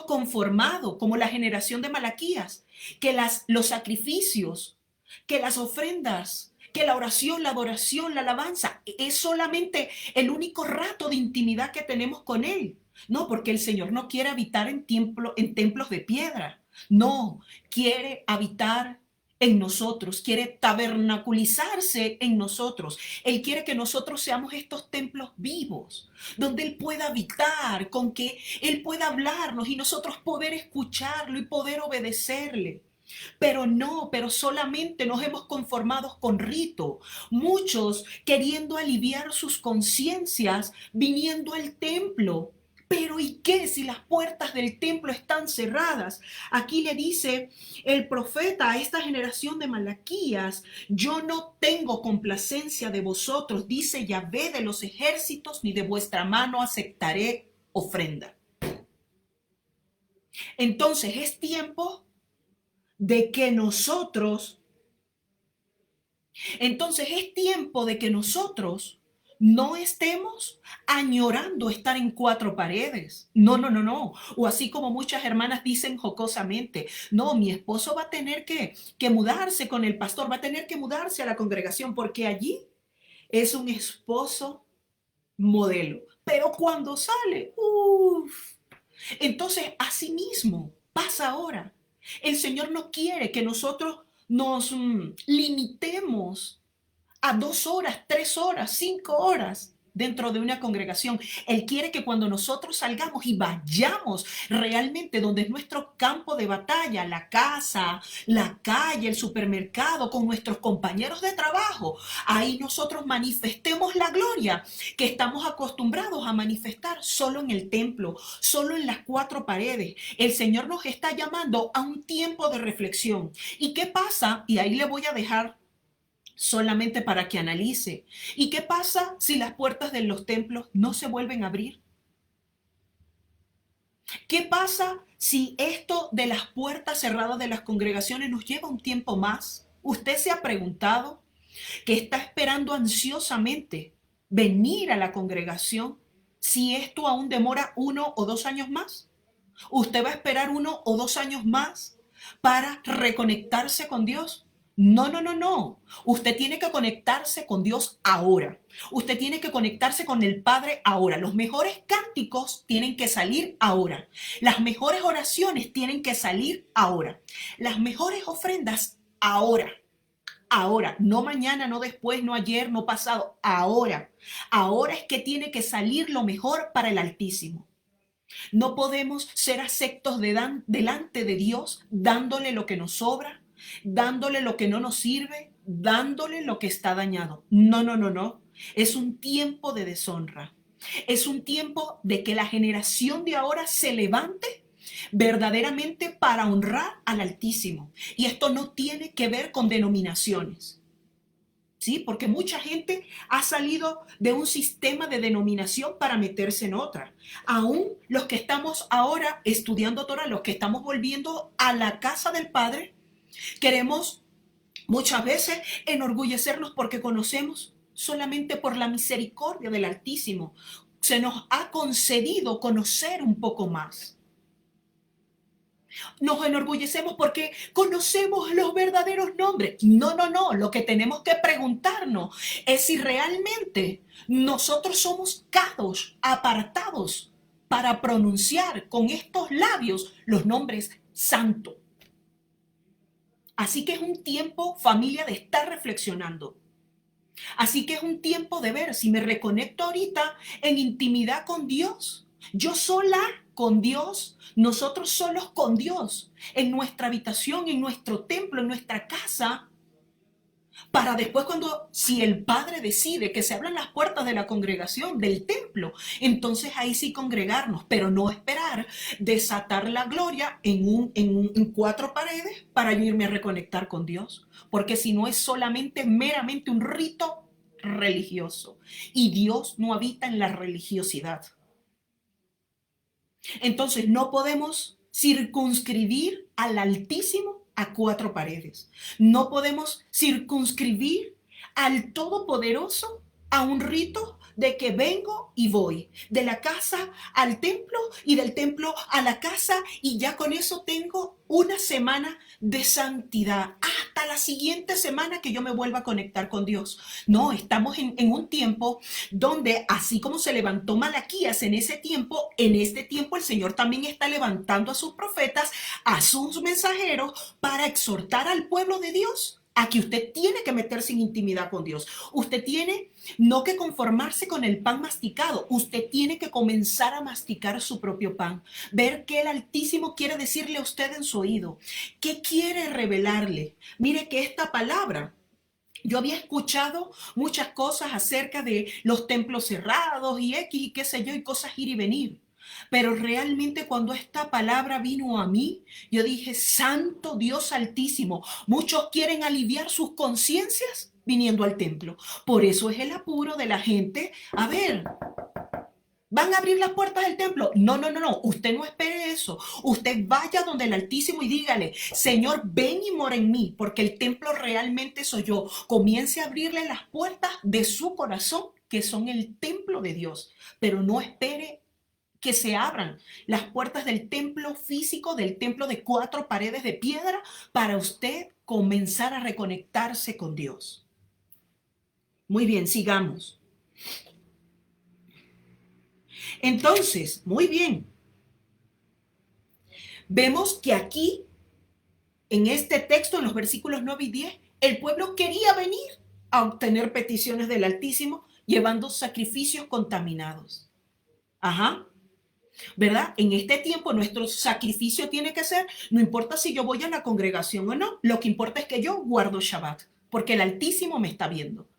conformado como la generación de Malaquías, que los sacrificios, que las ofrendas, que la oración, la adoración, la alabanza es solamente el único rato de intimidad que tenemos con Él? No, porque el Señor no quiere habitar en templos de piedra. No, quiere habitar en nosotros, quiere tabernaculizarse en nosotros. Él quiere que nosotros seamos estos templos vivos, donde Él pueda habitar, con que Él pueda hablarnos y nosotros poder escucharlo y poder obedecerle. Pero solamente nos hemos conformado con rito. Muchos queriendo aliviar sus conciencias, viniendo al templo. Pero ¿y qué si las puertas del templo están cerradas? Aquí le dice el profeta a esta generación de Malaquías: yo no tengo complacencia de vosotros, dice Yahvé de los ejércitos, ni de vuestra mano aceptaré ofrenda. Entonces es tiempo de que nosotros, no estemos añorando estar en cuatro paredes. No, no, no, no. O así como muchas hermanas dicen jocosamente: no, mi esposo va a tener que mudarse con el pastor, va a tener que mudarse a la congregación porque allí es un esposo modelo. Pero cuando sale, uff. Entonces, así mismo pasa ahora. El Señor no quiere que nosotros nos limitemos a 2 horas, 3 horas, 5 horas dentro de una congregación. Él quiere que cuando nosotros salgamos y vayamos realmente donde es nuestro campo de batalla, la casa, la calle, el supermercado, con nuestros compañeros de trabajo, ahí nosotros manifestemos la gloria que estamos acostumbrados a manifestar solo en el templo, solo en las 4 paredes. El Señor nos está llamando a un tiempo de reflexión. ¿Y qué pasa? Y ahí le voy a dejar solamente para que analice. ¿Y qué pasa si las puertas de los templos no se vuelven a abrir? ¿Qué pasa si esto de las puertas cerradas de las congregaciones nos lleva un tiempo más? ¿Usted se ha preguntado que está esperando ansiosamente venir a la congregación si esto aún demora 1 o 2 años más? ¿Usted va a esperar 1 o 2 años más para reconectarse con Dios? No, no, no, no. Usted tiene que conectarse con Dios ahora. Usted tiene que conectarse con el Padre ahora. Los mejores cánticos tienen que salir ahora. Las mejores oraciones tienen que salir ahora. Las mejores ofrendas ahora. Ahora, no mañana, no después, no ayer, no pasado, ahora. Ahora es que tiene que salir lo mejor para el Altísimo. No podemos ser aceptos delante de Dios dándole lo que nos sobra, dándole lo que no nos sirve, dándole lo que está dañado. No, no, no, no. Es un tiempo de deshonra. Es un tiempo de que la generación de ahora se levante verdaderamente para honrar al Altísimo. Y esto no tiene que ver con denominaciones. ¿Sí? Porque mucha gente ha salido de un sistema de denominación para meterse en otra. Aún los que estamos ahora estudiando Torah, los que estamos volviendo a la casa del Padre, queremos muchas veces enorgullecernos porque conocemos solamente por la misericordia del Altísimo. Se nos ha concedido conocer un poco más. Nos enorgullecemos porque conocemos los verdaderos nombres. No, no, no. Lo que tenemos que preguntarnos es si realmente nosotros somos cados, apartados para pronunciar con estos labios los nombres santos. Así que es un tiempo, familia, de estar reflexionando. Así que es un tiempo de ver si me reconecto ahorita en intimidad con Dios. Yo sola con Dios, nosotros solos con Dios, en nuestra habitación, en nuestro templo, en nuestra casa, para después si el Padre decide que se abran las puertas de la congregación, del templo, entonces ahí sí congregarnos, pero no esperar desatar la gloria en 4 paredes para yo irme a reconectar con Dios, porque si no es solamente meramente un rito religioso y Dios no habita en la religiosidad. Entonces no podemos circunscribir al Altísimo a 4 paredes. No podemos circunscribir al Todopoderoso a un rito de que vengo y voy, de la casa al templo y del templo a la casa, y ya con eso tengo una semana de santidad hasta la siguiente semana que yo me vuelva a conectar con Dios. No, estamos en un tiempo donde, así como se levantó Malaquías en ese tiempo, en este tiempo el Señor también está levantando a sus profetas, a sus mensajeros, para exhortar al pueblo de Dios a que usted tiene que meterse en intimidad con Dios. Usted tiene no que conformarse con el pan masticado, usted tiene que comenzar a masticar su propio pan, ver qué el Altísimo quiere decirle a usted en su oído, qué quiere revelarle. Mire que esta palabra, yo había escuchado muchas cosas acerca de los templos cerrados y X y qué sé yo, y cosas ir y venir. Pero realmente cuando esta palabra vino a mí, yo dije, Santo Dios Altísimo, muchos quieren aliviar sus conciencias viniendo al templo. Por eso es el apuro de la gente. A ver, ¿van a abrir las puertas del templo? No, no, no, no. Usted no espere eso. Usted vaya donde el Altísimo y dígale, Señor, ven y mora en mí, porque el templo realmente soy yo. Comience a abrirle las puertas de su corazón, que son el templo de Dios. Pero no espere que se abran las puertas del templo físico, del templo de 4 paredes de piedra, para usted comenzar a reconectarse con Dios. Muy bien, sigamos. Entonces, muy bien. Vemos que aquí, en este texto, en los versículos 9 y 10, el pueblo quería venir a obtener peticiones del Altísimo llevando sacrificios contaminados. Ajá. ¿Verdad? En este tiempo nuestro sacrificio tiene que ser, no importa si yo voy a la congregación o no, lo que importa es que yo guardo Shabbat, porque el Altísimo me está viendo.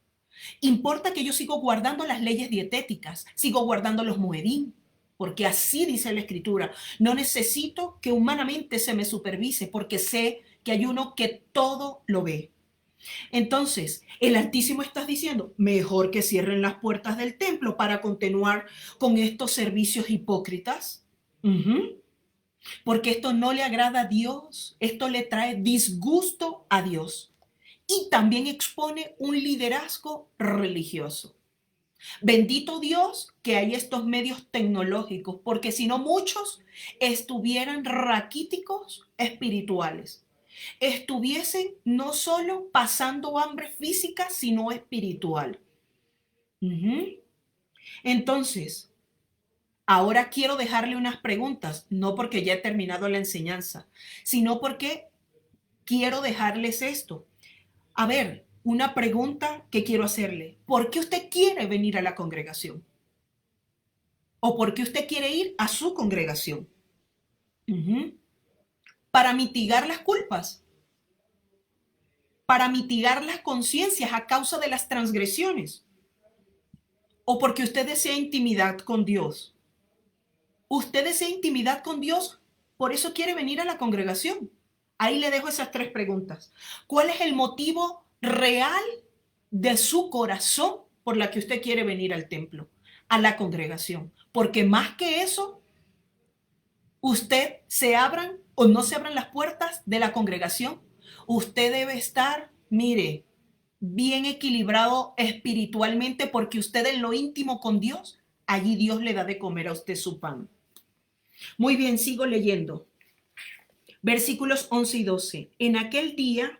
Importa que yo sigo guardando las leyes dietéticas, sigo guardando los moedín, porque así dice la Escritura. No necesito que humanamente se me supervise, porque sé que hay uno que todo lo ve. Entonces, el Altísimo está diciendo, mejor que cierren las puertas del templo para continuar con estos servicios hipócritas. Porque esto no le agrada a Dios, esto le trae disgusto a Dios. Y también expone un liderazgo religioso. Bendito Dios que hay estos medios tecnológicos, porque si no muchos estuvieran raquíticos espirituales. Estuviesen no solo pasando hambre física, sino espiritual. Entonces, ahora quiero dejarle unas preguntas, no porque ya he terminado la enseñanza, sino porque quiero dejarles esto. A ver, una pregunta que quiero hacerle. ¿Por qué usted quiere venir a la congregación? ¿O por qué usted quiere ir a su congregación? Para mitigar las culpas, para mitigar las conciencias a causa de las transgresiones, o porque usted desea intimidad con Dios. Usted desea intimidad con Dios, por eso quiere venir a la congregación. Ahí le dejo esas 3 preguntas. ¿Cuál es el motivo real de su corazón por la que usted quiere venir al templo, a la congregación? Porque más que eso, usted se abran o no se abran las puertas de la congregación, usted debe estar, mire, bien equilibrado espiritualmente, porque usted en lo íntimo con Dios, allí Dios le da de comer a usted su pan. Muy bien, sigo leyendo. Versículos 11 y 12. En aquel día,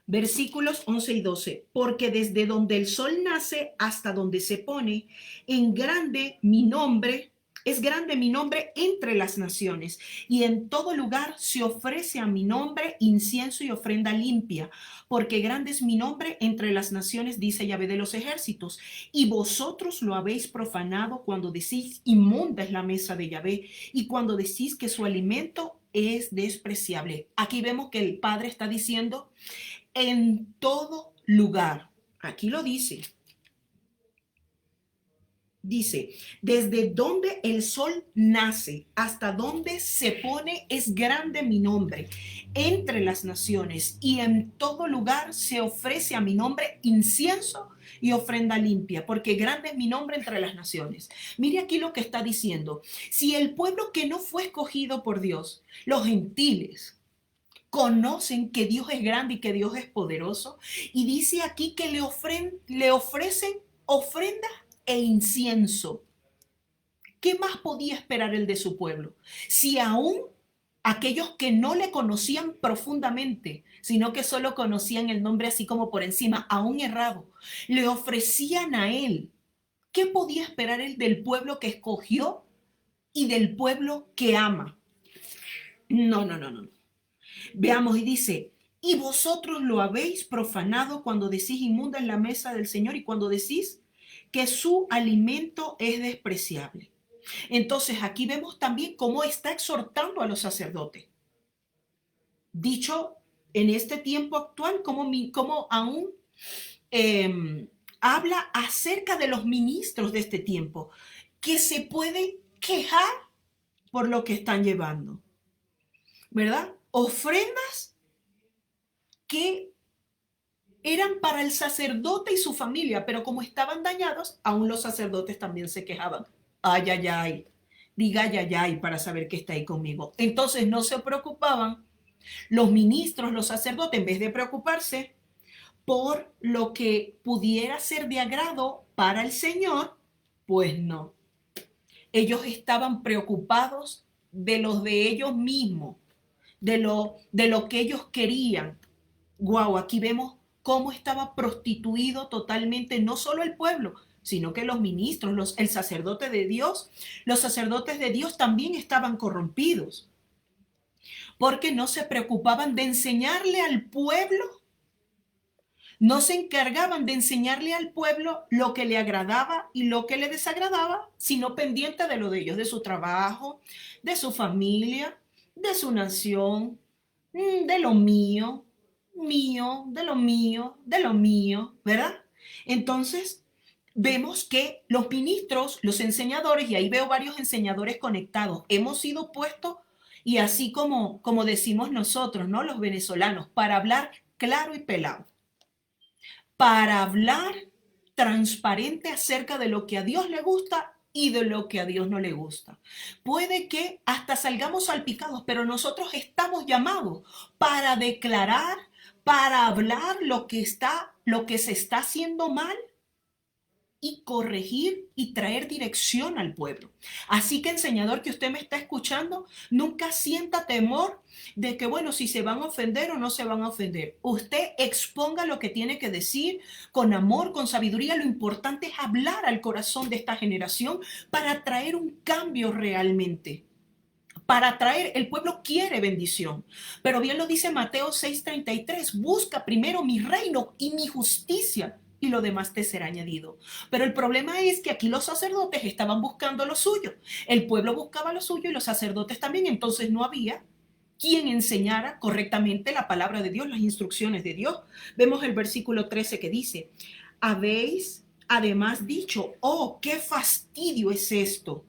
versículos 11 y 12. Porque desde donde el sol nace hasta donde se pone, es grande mi nombre entre las naciones, y en todo lugar se ofrece a mi nombre incienso y ofrenda limpia, porque grande es mi nombre entre las naciones, dice Yahvé de los ejércitos. Y vosotros lo habéis profanado cuando decís, inmunda es la mesa de Yahvé, y cuando decís que su alimento es despreciable. Aquí vemos que el Padre está diciendo, en todo lugar. Aquí lo dice. Dice, desde donde el sol nace hasta donde se pone es grande mi nombre entre las naciones, y en todo lugar se ofrece a mi nombre incienso y ofrenda limpia, porque grande es mi nombre entre las naciones. Mire aquí lo que está diciendo. Si el pueblo que no fue escogido por Dios, los gentiles, conocen que Dios es grande y que Dios es poderoso, y dice aquí que le ofrecen ofrenda e incienso. ¿Qué más podía esperar el de su pueblo? Si aún aquellos que no le conocían profundamente, sino que solo conocían el nombre así como por encima, aún errado, le ofrecían a él, ¿qué podía esperar él del pueblo que escogió y del pueblo que ama? No. Veamos, y dice, Y vosotros lo habéis profanado cuando decís inmunda en la mesa del Señor y cuando decís que su alimento es despreciable. Entonces aquí vemos también cómo está exhortando a los sacerdotes. Dicho en este tiempo actual, cómo aún habla acerca de los ministros de este tiempo, que se pueden quejar por lo que están llevando, ¿verdad? Ofrendas que eran para el sacerdote y su familia, pero como estaban dañados, aún los sacerdotes también se quejaban. Ay, ay, ay, diga ay, ay, ay, para saber que está ahí conmigo. Entonces no se preocupaban los ministros, los sacerdotes, en vez de preocuparse por lo que pudiera ser de agrado para el Señor, pues no. Ellos estaban preocupados de los de ellos mismos, de lo que ellos querían. Guau, aquí vemos cómo estaba prostituido totalmente no solo el pueblo, sino que los ministros, el sacerdote de Dios, los sacerdotes de Dios también estaban corrompidos, porque no se preocupaban de enseñarle al pueblo, no se encargaban de enseñarle al pueblo lo que le agradaba y lo que le desagradaba, sino pendiente de lo de ellos, de su trabajo, de su familia, de su nación, de lo mío, de lo mío, de lo mío, ¿verdad? Entonces, vemos que los ministros, los enseñadores, y ahí veo varios enseñadores conectados, hemos sido puestos, y así como decimos nosotros, ¿no? Los venezolanos, para hablar claro y pelado, para hablar transparente acerca de lo que a Dios le gusta y de lo que a Dios no le gusta. Puede que hasta salgamos salpicados, pero nosotros estamos llamados para declarar, para hablar lo que se está haciendo mal y corregir y traer dirección al pueblo. Así que, enseñador que usted me está escuchando, nunca sienta temor de que, bueno, si se van a ofender o no se van a ofender. Usted exponga lo que tiene que decir con amor, con sabiduría. Lo importante es hablar al corazón de esta generación para traer un cambio realmente. Para traer, el pueblo quiere bendición. Pero bien lo dice Mateo 6:33, busca primero mi reino y mi justicia, y lo demás te será añadido. Pero el problema es que aquí los sacerdotes estaban buscando lo suyo, el pueblo buscaba lo suyo y los sacerdotes también, entonces no había quien enseñara correctamente la palabra de Dios, las instrucciones de Dios. Vemos el versículo 13 que dice, habéis además dicho, oh, qué fastidio es esto,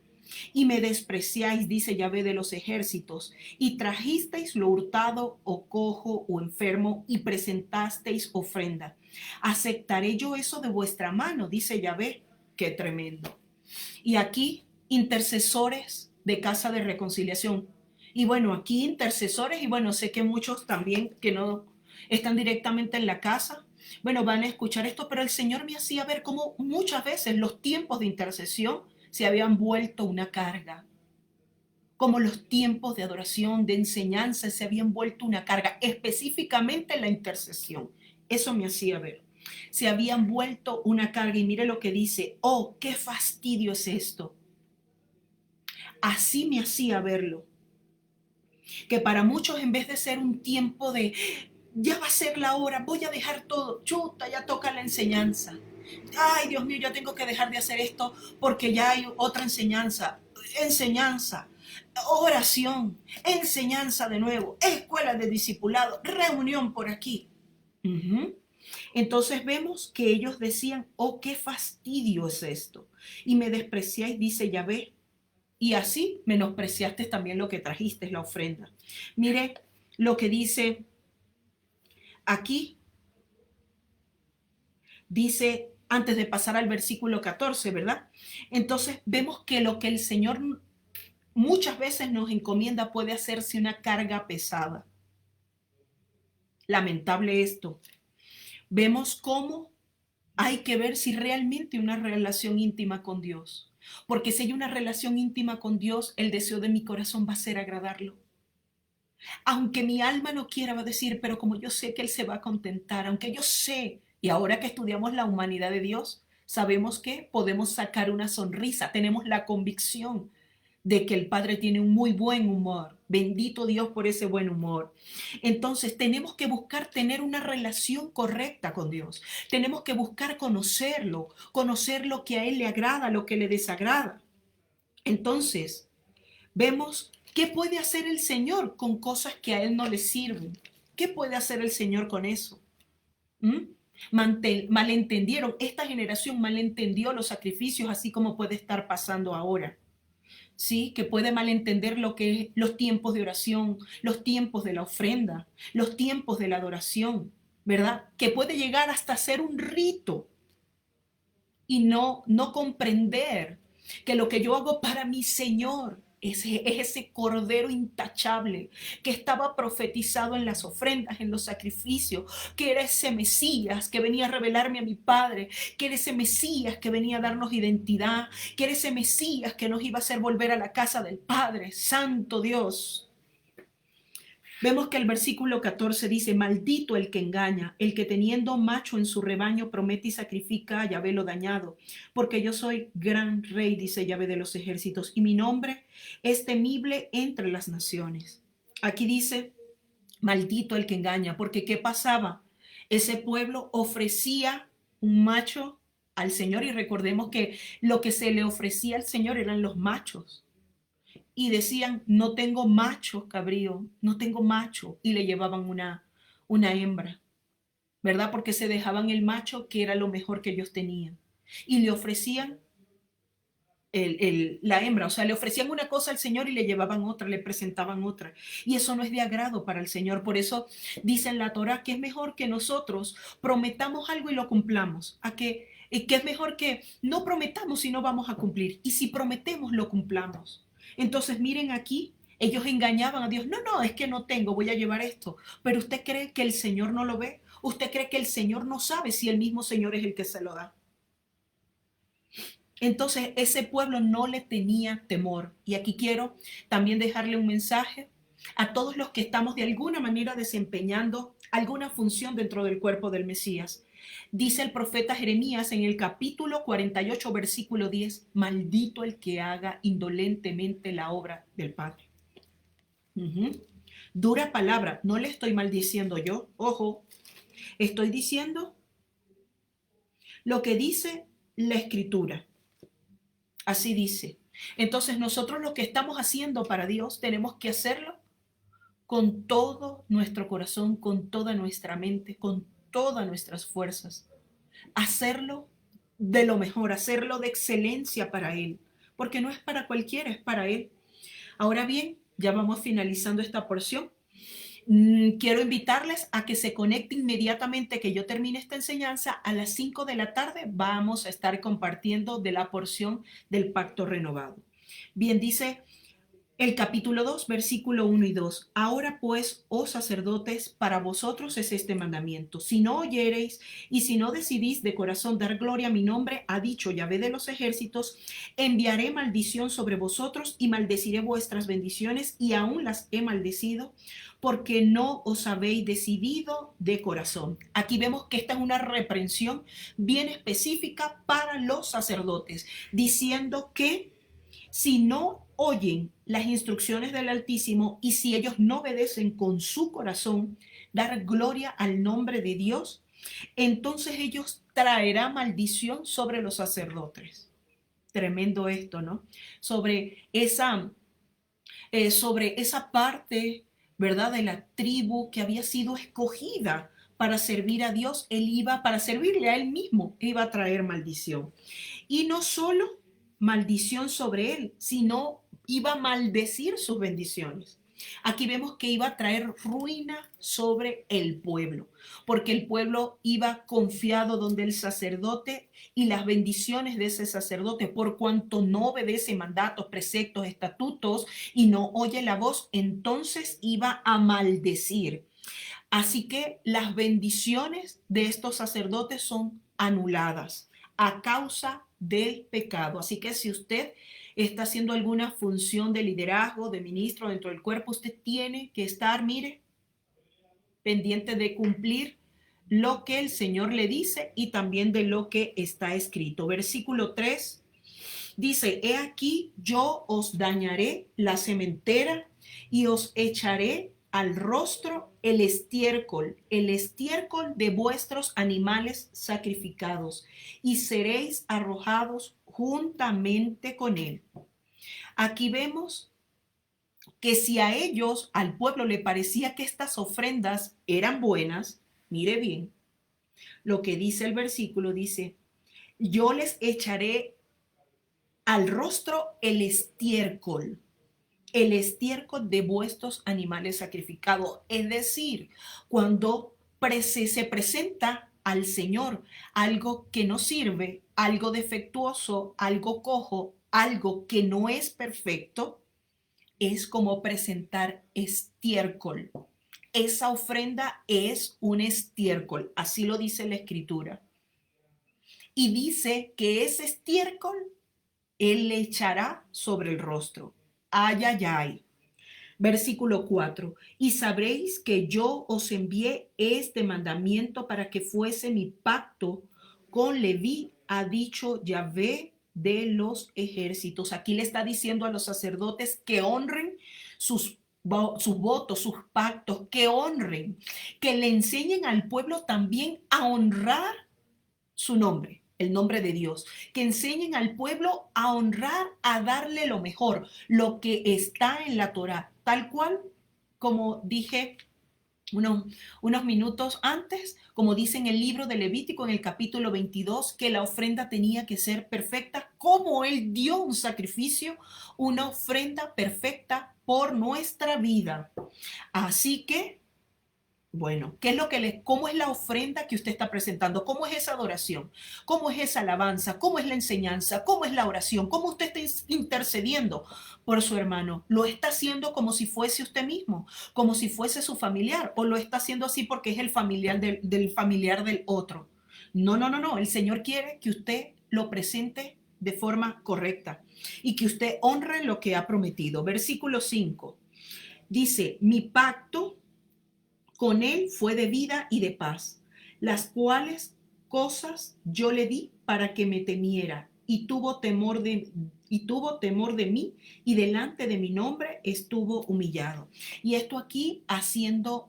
y me despreciáis, dice Yahvé de los ejércitos, y trajisteis lo hurtado o cojo o enfermo y presentasteis ofrenda. ¿Aceptaré yo eso de vuestra mano? Dice Yahvé. Qué tremendo. Y aquí, intercesores de casa de reconciliación. Y bueno, aquí intercesores, y bueno, sé que muchos también que no están directamente en la casa, bueno, van a escuchar esto, pero el Señor me hacía ver cómo muchas veces los tiempos de intercesión se habían vuelto una carga, como los tiempos de adoración, de enseñanza se habían vuelto una carga, específicamente la intercesión. Eso me hacía ver. Se habían vuelto una carga y mire lo que dice, oh, qué fastidio es esto. Así me hacía verlo. Que para muchos, en vez de ser un tiempo de, ya va a ser la hora, voy a dejar todo, chuta, ya toca la enseñanza. Ay, Dios mío, ya tengo que dejar de hacer esto porque ya hay otra enseñanza, oración, enseñanza de nuevo, escuela de discipulado, reunión por aquí. Entonces vemos que ellos decían, oh, qué fastidio es esto. Y me despreciáis, dice Yahvé, y así menospreciaste también lo que trajiste, la ofrenda. Mire lo que dice aquí. Dice, antes de pasar al versículo 14, ¿verdad? Entonces vemos que lo que el Señor muchas veces nos encomienda puede hacerse una carga pesada. Lamentable esto. Vemos cómo hay que ver si realmente una relación íntima con Dios. Porque si hay una relación íntima con Dios, el deseo de mi corazón va a ser agradarlo. Aunque mi alma no quiera, va a decir, pero como yo sé que Él se va a contentar, aunque yo sé, y ahora que estudiamos la humanidad de Dios, sabemos que podemos sacar una sonrisa, tenemos la convicción de que el Padre tiene un muy buen humor. Bendito Dios por ese buen humor. Entonces tenemos que buscar tener una relación correcta con Dios. Tenemos que buscar conocerlo, conocer lo que a Él le agrada, lo que le desagrada. Entonces vemos qué puede hacer el Señor con cosas que a Él no le sirven. ¿Qué puede hacer el Señor con eso? Malentendieron, esta generación malentendió los sacrificios, así como puede estar pasando ahora. Sí, que puede malentender lo que es los tiempos de oración, los tiempos de la ofrenda, los tiempos de la adoración, ¿verdad? Que puede llegar hasta ser un rito y no comprender que lo que yo hago para mi Señor es ese cordero intachable que estaba profetizado en las ofrendas, en los sacrificios, que era ese Mesías que venía a revelarme a mi Padre, que era ese Mesías que venía a darnos identidad, que era ese Mesías que nos iba a hacer volver a la casa del Padre. Santo Dios. Vemos que el versículo 14 dice: maldito el que engaña, el que teniendo macho en su rebaño promete y sacrifica a Yahvé lo dañado, porque yo soy gran rey, dice Yahvé de los ejércitos, y mi nombre es temible entre las naciones. Aquí dice: maldito el que engaña, porque ¿qué pasaba? Ese pueblo ofrecía un macho al Señor, y recordemos que lo que se le ofrecía al Señor eran los machos. Y decían: no tengo macho, cabrío, no tengo macho, y le llevaban una hembra, ¿verdad? Porque se dejaban el macho, que era lo mejor que ellos tenían, y le ofrecían la hembra, o sea, le ofrecían una cosa al Señor y le llevaban otra, le presentaban otra, y eso no es de agrado para el Señor. Por eso dice en la Torá que es mejor que nosotros prometamos algo y lo cumplamos, que es mejor que no prometamos y no vamos a cumplir, y si prometemos lo cumplamos. Entonces miren aquí, ellos engañaban a Dios: no, es que no tengo, voy a llevar esto. Pero usted cree que el Señor no lo ve, usted cree que el Señor no sabe si el mismo Señor es el que se lo da. Entonces ese pueblo no le tenía temor. Y aquí quiero también dejarle un mensaje a todos los que estamos de alguna manera desempeñando alguna función dentro del cuerpo del Mesías. Dice el profeta Jeremías en el capítulo 48, versículo 10: maldito el que haga indolentemente la obra del Padre. Dura palabra, no le estoy maldiciendo yo, ojo, estoy diciendo lo que dice la Escritura. Así dice. Entonces nosotros lo que estamos haciendo para Dios tenemos que hacerlo con todo nuestro corazón, con toda nuestra mente, con todas nuestras fuerzas. Hacerlo de lo mejor, hacerlo de excelencia para Él, porque no es para cualquiera, es para Él. Ahora bien, ya vamos finalizando esta porción. Quiero invitarles a que se conecten inmediatamente que yo termine esta enseñanza. A las 5 de la tarde vamos a estar compartiendo de la porción del pacto renovado. Bien, dice el capítulo 2, versículo 1 y 2. Ahora pues, oh sacerdotes, para vosotros es este mandamiento: si no oyereis y si no decidís de corazón dar gloria a mi nombre, ha dicho Yahvé de los ejércitos, enviaré maldición sobre vosotros y maldeciré vuestras bendiciones, y aún las he maldecido, porque no os habéis decidido de corazón. Aquí vemos que esta es una reprensión bien específica para los sacerdotes, diciendo que si no oyen las instrucciones del Altísimo y si ellos no obedecen con su corazón dar gloria al nombre de Dios, entonces ellos traerán maldición sobre los sacerdotes. Tremendo esto, ¿no? Sobre esa parte, ¿verdad?, de la tribu que había sido escogida para servir a Dios. Él iba, para servirle a él mismo, iba a traer maldición. Y no solo maldición sobre él, sino iba a maldecir sus bendiciones. Aquí vemos que iba a traer ruina sobre el pueblo, porque el pueblo iba confiado donde el sacerdote, y las bendiciones de ese sacerdote, por cuanto no obedece mandatos, preceptos, estatutos y no oye la voz, entonces iba a maldecir. Así que las bendiciones de estos sacerdotes son anuladas a causa del pecado. Así que si usted está haciendo alguna función de liderazgo, de ministro dentro del cuerpo, usted tiene que estar, mire, pendiente de cumplir lo que el Señor le dice y también de lo que está escrito. Versículo 3 Dice, he aquí yo os dañaré la sementera y os echaré al rostro el estiércol de vuestros animales sacrificados, y seréis arrojados juntamente con él. Aquí vemos que si a ellos, al pueblo, le parecía que estas ofrendas eran buenas, mire bien, lo que dice el versículo, dice, yo les echaré al rostro el estiércol de vuestros animales sacrificados. Es decir, cuando se presenta al Señor algo que no sirve, algo defectuoso, algo cojo, algo que no es perfecto, es como presentar estiércol. Esa ofrenda es un estiércol, así lo dice la Escritura. Y dice que ese estiércol Él le echará sobre el rostro. Ay, ay, ay. Versículo 4. Y sabréis que yo os envié este mandamiento para que fuese mi pacto con Leví, ha dicho Yahvé de los ejércitos. Aquí le está diciendo a los sacerdotes que honren sus votos, sus pactos, que honren, que le enseñen al pueblo también a honrar su nombre, el nombre de Dios, que enseñen al pueblo a honrar, a darle lo mejor, lo que está en la Torá, tal cual como dije unos minutos antes, como dice en el libro de Levítico en el capítulo 22, que la ofrenda tenía que ser perfecta, como Él dio un sacrificio, una ofrenda perfecta por nuestra vida. Así que bueno, ¿qué es cómo es la ofrenda que usted está presentando? ¿Cómo es esa adoración? ¿Cómo es esa alabanza? ¿Cómo es la enseñanza? ¿Cómo es la oración? ¿Cómo usted está intercediendo por su hermano? ¿Lo está haciendo como si fuese usted mismo? ¿Como si fuese su familiar? ¿O lo está haciendo así porque es el familiar del familiar del otro? No, no, no, no. El Señor quiere que usted lo presente de forma correcta y que usted honre lo que ha prometido. Versículo 5 dice, mi pacto con él fue de vida y de paz, las cuales cosas yo le di para que me temiera, y tuvo temor de mí, y delante de mi nombre estuvo humillado. Y esto aquí haciendo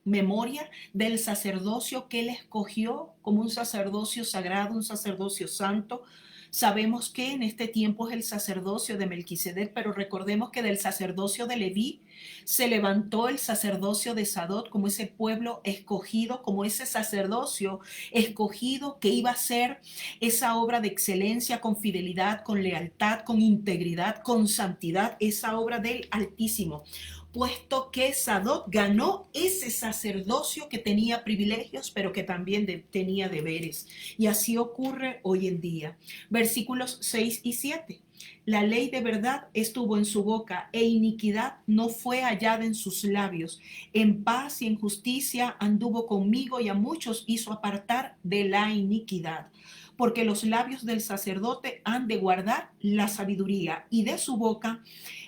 memoria del sacerdocio que él escogió como un sacerdocio sagrado, un sacerdocio santo. Sabemos que en este tiempo es el sacerdocio de Melquisedec, pero recordemos que del sacerdocio de Leví se levantó el sacerdocio de Sadot como ese pueblo escogido, como ese sacerdocio escogido que iba a hacer esa obra de excelencia con fidelidad, con lealtad, con integridad, con santidad, esa obra del Altísimo. Puesto que Sadot ganó ese sacerdocio que tenía privilegios, pero que también tenía deberes. Y así ocurre hoy en día. Versículos 6 y 7. La ley de verdad estuvo en su boca, e iniquidad no fue hallada en sus labios. En paz y en justicia anduvo conmigo, y a muchos hizo apartar de la iniquidad. Porque los labios del sacerdote han de guardar la sabiduría, y de su boca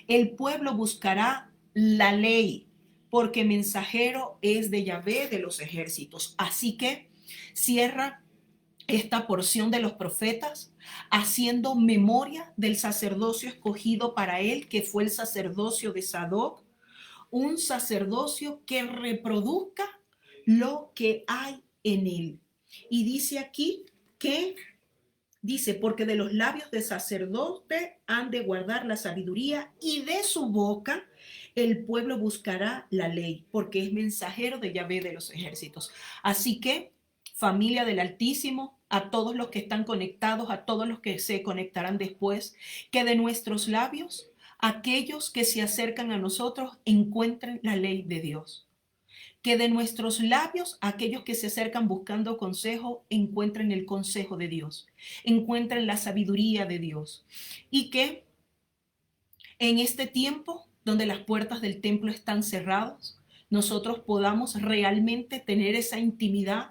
el pueblo buscará la ley, porque mensajero es de Yahvé de los ejércitos. Así que cierra esta porción de los profetas haciendo memoria del sacerdocio escogido para él, que fue el sacerdocio de Sadoc, un sacerdocio que reproduzca lo que hay en él. Y dice aquí que dice, porque de los labios del sacerdote han de guardar la sabiduría, y de su boca el pueblo buscará la ley, porque es mensajero de Yahvé de los ejércitos. Así que, familia del Altísimo, a todos los que están conectados, a todos los que se conectarán después, que de nuestros labios, aquellos que se acercan a nosotros encuentren la ley de Dios. Que de nuestros labios, aquellos que se acercan buscando consejo, encuentren el consejo de Dios, encuentren la sabiduría de Dios. Y que en este tiempo, donde las puertas del templo están cerradas, nosotros podamos realmente tener esa intimidad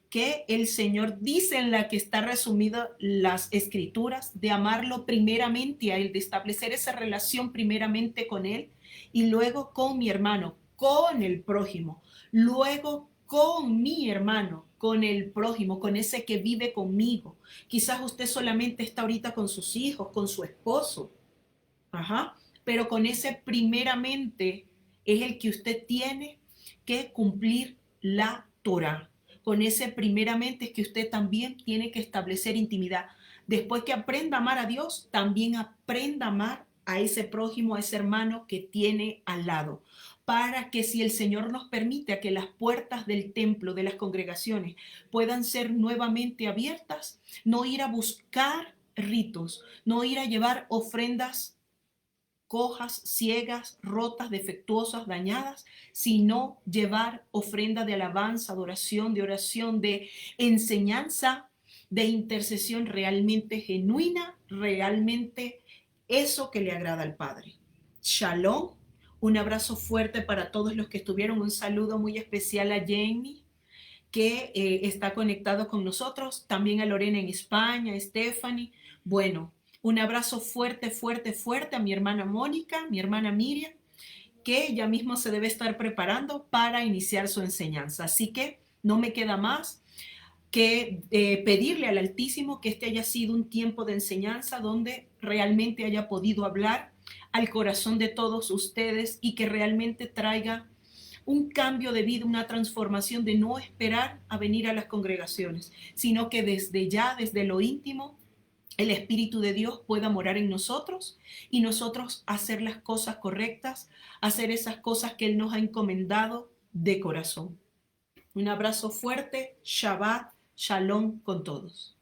que el Señor dice, en la que está resumida las escrituras, de amarlo primeramente a Él, de establecer esa relación primeramente con Él y luego con mi hermano, con el prójimo, luego con mi hermano, con el prójimo, con ese que vive conmigo. Quizás usted solamente está ahorita con sus hijos, con su esposo, ajá, pero con ese primeramente es el que usted tiene que cumplir la Torah. Con ese primeramente es que usted también tiene que establecer intimidad. Después que aprenda a amar a Dios, también aprenda a amar a ese prójimo, a ese hermano que tiene al lado, para que si el Señor nos permite que las puertas del templo, de las congregaciones, puedan ser nuevamente abiertas, no ir a buscar ritos, no ir a llevar ofrendas cojas, ciegas, rotas, defectuosas, dañadas, sino llevar ofrenda de alabanza, de oración, de enseñanza, de intercesión realmente genuina, realmente eso que le agrada al Padre. Shalom, un abrazo fuerte para todos los que estuvieron, un saludo muy especial a Jenny, que está conectado con nosotros, también a Lorena en España, a Stephanie. Bueno, un abrazo fuerte, fuerte, fuerte a mi hermana Mónica, mi hermana Miriam, que ya mismo se debe estar preparando para iniciar su enseñanza. Así que no me queda más que pedirle al Altísimo que este haya sido un tiempo de enseñanza donde realmente haya podido hablar al corazón de todos ustedes y que realmente traiga un cambio de vida, una transformación de no esperar a venir a las congregaciones, sino que desde ya, desde lo íntimo, el Espíritu de Dios pueda morar en nosotros y nosotros hacer las cosas correctas, hacer esas cosas que Él nos ha encomendado de corazón. Un abrazo fuerte, Shabbat, Shalom con todos.